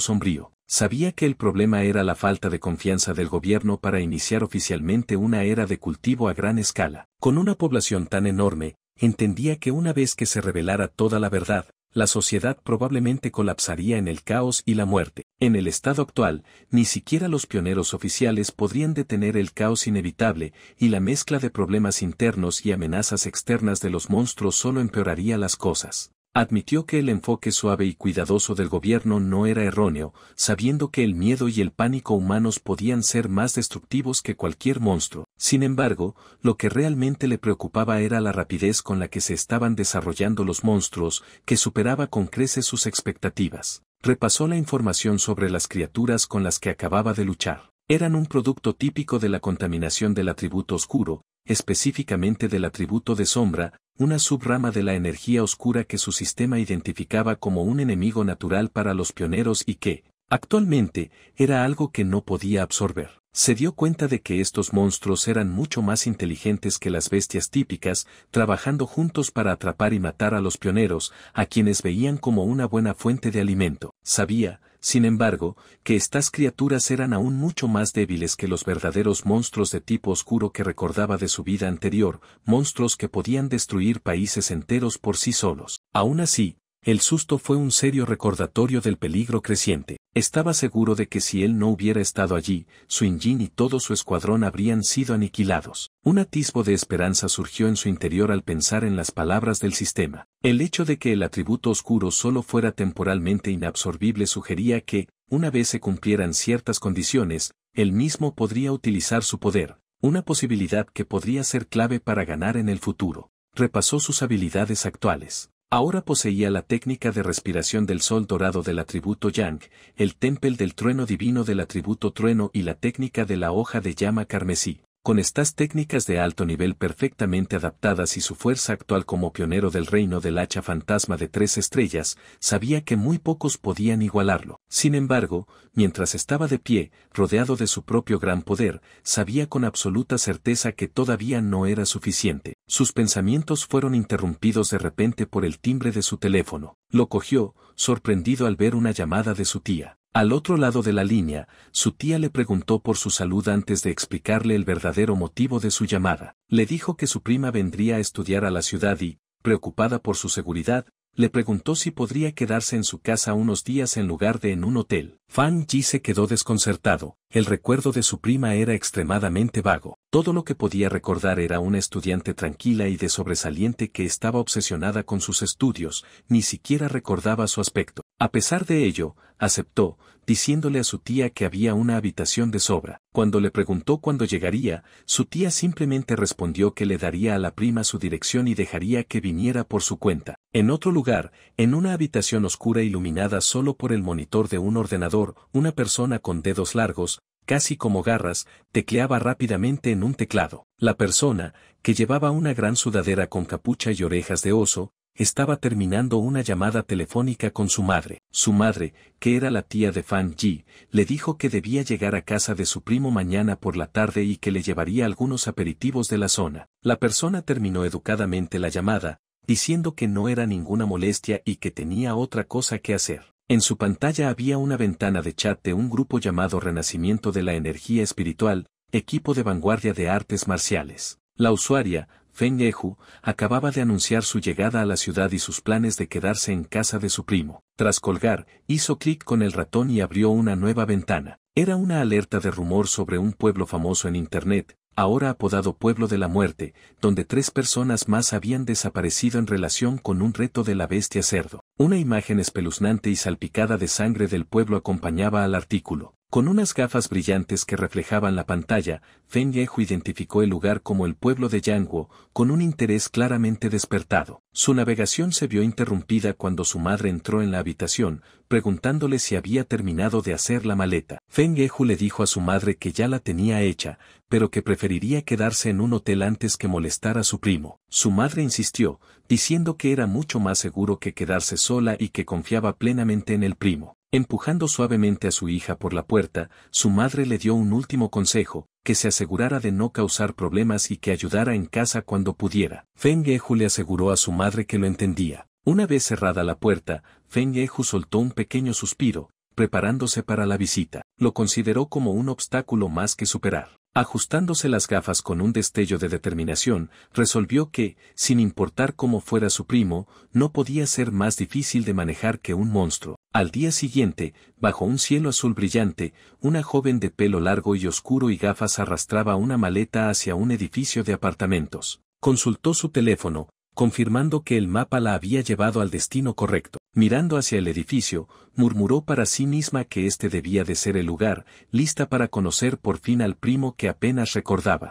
sombrío. Sabía que el problema era la falta de confianza del gobierno para iniciar oficialmente una era de cultivo a gran escala. Con una población tan enorme, entendía que una vez que se revelara toda la verdad, la sociedad probablemente colapsaría en el caos y la muerte. En el estado actual, ni siquiera los pioneros oficiales podrían detener el caos inevitable, y la mezcla de problemas internos y amenazas externas de los monstruos solo empeoraría las cosas. Admitió que el enfoque suave y cuidadoso del gobierno no era erróneo, sabiendo que el miedo y el pánico humanos podían ser más destructivos que cualquier monstruo. Sin embargo, lo que realmente le preocupaba era la rapidez con la que se estaban desarrollando los monstruos, que superaba con creces sus expectativas. Repasó la información sobre las criaturas con las que acababa de luchar. Eran un producto típico de la contaminación del atributo oscuro, específicamente del atributo de sombra, una subrama de la energía oscura que su sistema identificaba como un enemigo natural para los pioneros y que, actualmente, era algo que no podía absorber. Se dio cuenta de que estos monstruos eran mucho más inteligentes que las bestias típicas, trabajando juntos para atrapar y matar a los pioneros, a quienes veían como una buena fuente de alimento. Sabía, sin embargo, que estas criaturas eran aún mucho más débiles que los verdaderos monstruos de tipo oscuro que recordaba de su vida anterior, monstruos que podían destruir países enteros por sí solos. Aún así, el susto fue un serio recordatorio del peligro creciente. Estaba seguro de que si él no hubiera estado allí, Suinjin y todo su escuadrón habrían sido aniquilados. Un atisbo de esperanza surgió en su interior al pensar en las palabras del sistema. El hecho de que el atributo oscuro solo fuera temporalmente inabsorbible sugería que, una vez se cumplieran ciertas condiciones, él mismo podría utilizar su poder, una posibilidad que podría ser clave para ganar en el futuro. Repasó sus habilidades actuales. Ahora poseía la técnica de respiración del sol dorado del atributo Yang, el tempel del trueno divino del atributo trueno y la técnica de la hoja de llama carmesí. Con estas técnicas de alto nivel perfectamente adaptadas y su fuerza actual como pionero del reino del hacha fantasma de 3 estrellas, sabía que muy pocos podían igualarlo. Sin embargo, mientras estaba de pie, rodeado de su propio gran poder, sabía con absoluta certeza que todavía no era suficiente. Sus pensamientos fueron interrumpidos de repente por el timbre de su teléfono. Lo cogió, sorprendido al ver una llamada de su tía. Al otro lado de la línea, su tía le preguntó por su salud antes de explicarle el verdadero motivo de su llamada. Le dijo que su prima vendría a estudiar a la ciudad y, preocupada por su seguridad, le preguntó si podría quedarse en su casa unos días en lugar de en un hotel. Fan Yi se quedó desconcertado. El recuerdo de su prima era extremadamente vago. Todo lo que podía recordar era una estudiante tranquila y de sobresaliente que estaba obsesionada con sus estudios, ni siquiera recordaba su aspecto. A pesar de ello, aceptó, diciéndole a su tía que había una habitación de sobra. Cuando le preguntó cuándo llegaría, su tía simplemente respondió que le daría a la prima su dirección y dejaría que viniera por su cuenta. En otro lugar, en una habitación oscura iluminada solo por el monitor de un ordenador, una persona con dedos largos, casi como garras, tecleaba rápidamente en un teclado. La persona, que llevaba una gran sudadera con capucha y orejas de oso, estaba terminando una llamada telefónica con su madre. Su madre, que era la tía de Fan Yi, le dijo que debía llegar a casa de su primo mañana por la tarde y que le llevaría algunos aperitivos de la zona. La persona terminó educadamente la llamada, diciendo que no era ninguna molestia y que tenía otra cosa que hacer. En su pantalla había una ventana de chat de un grupo llamado Renacimiento de la Energía Espiritual, equipo de vanguardia de artes marciales. La usuaria, Feng Yehu, acababa de anunciar su llegada a la ciudad y sus planes de quedarse en casa de su primo. Tras colgar, hizo clic con el ratón y abrió una nueva ventana. Era una alerta de rumor sobre un pueblo famoso en Internet, ahora apodado Pueblo de la Muerte, donde 3 personas más habían desaparecido en relación con un reto de la bestia cerdo. Una imagen espeluznante y salpicada de sangre del pueblo acompañaba al artículo. Con unas gafas brillantes que reflejaban la pantalla, Feng Yehu identificó el lugar como el pueblo de Yangguo, con un interés claramente despertado. Su navegación se vio interrumpida cuando su madre entró en la habitación, preguntándole si había terminado de hacer la maleta. Feng Yehu le dijo a su madre que ya la tenía hecha, pero que preferiría quedarse en un hotel antes que molestar a su primo. Su madre insistió, diciendo que era mucho más seguro que quedarse sola y que confiaba plenamente en el primo. Empujando suavemente a su hija por la puerta, su madre le dio un último consejo, que se asegurara de no causar problemas y que ayudara en casa cuando pudiera. Feng Yehu le aseguró a su madre que lo entendía. Una vez cerrada la puerta, Feng Yehu soltó un pequeño suspiro, preparándose para la visita. Lo consideró como un obstáculo más que superar. Ajustándose las gafas con un destello de determinación, resolvió que, sin importar cómo fuera su primo, no podía ser más difícil de manejar que un monstruo. Al día siguiente, bajo un cielo azul brillante, una joven de pelo largo y oscuro y gafas arrastraba una maleta hacia un edificio de apartamentos. Consultó su teléfono, confirmando que el mapa la había llevado al destino correcto. Mirando hacia el edificio, murmuró para sí misma que este debía de ser el lugar, lista para conocer por fin al primo que apenas recordaba.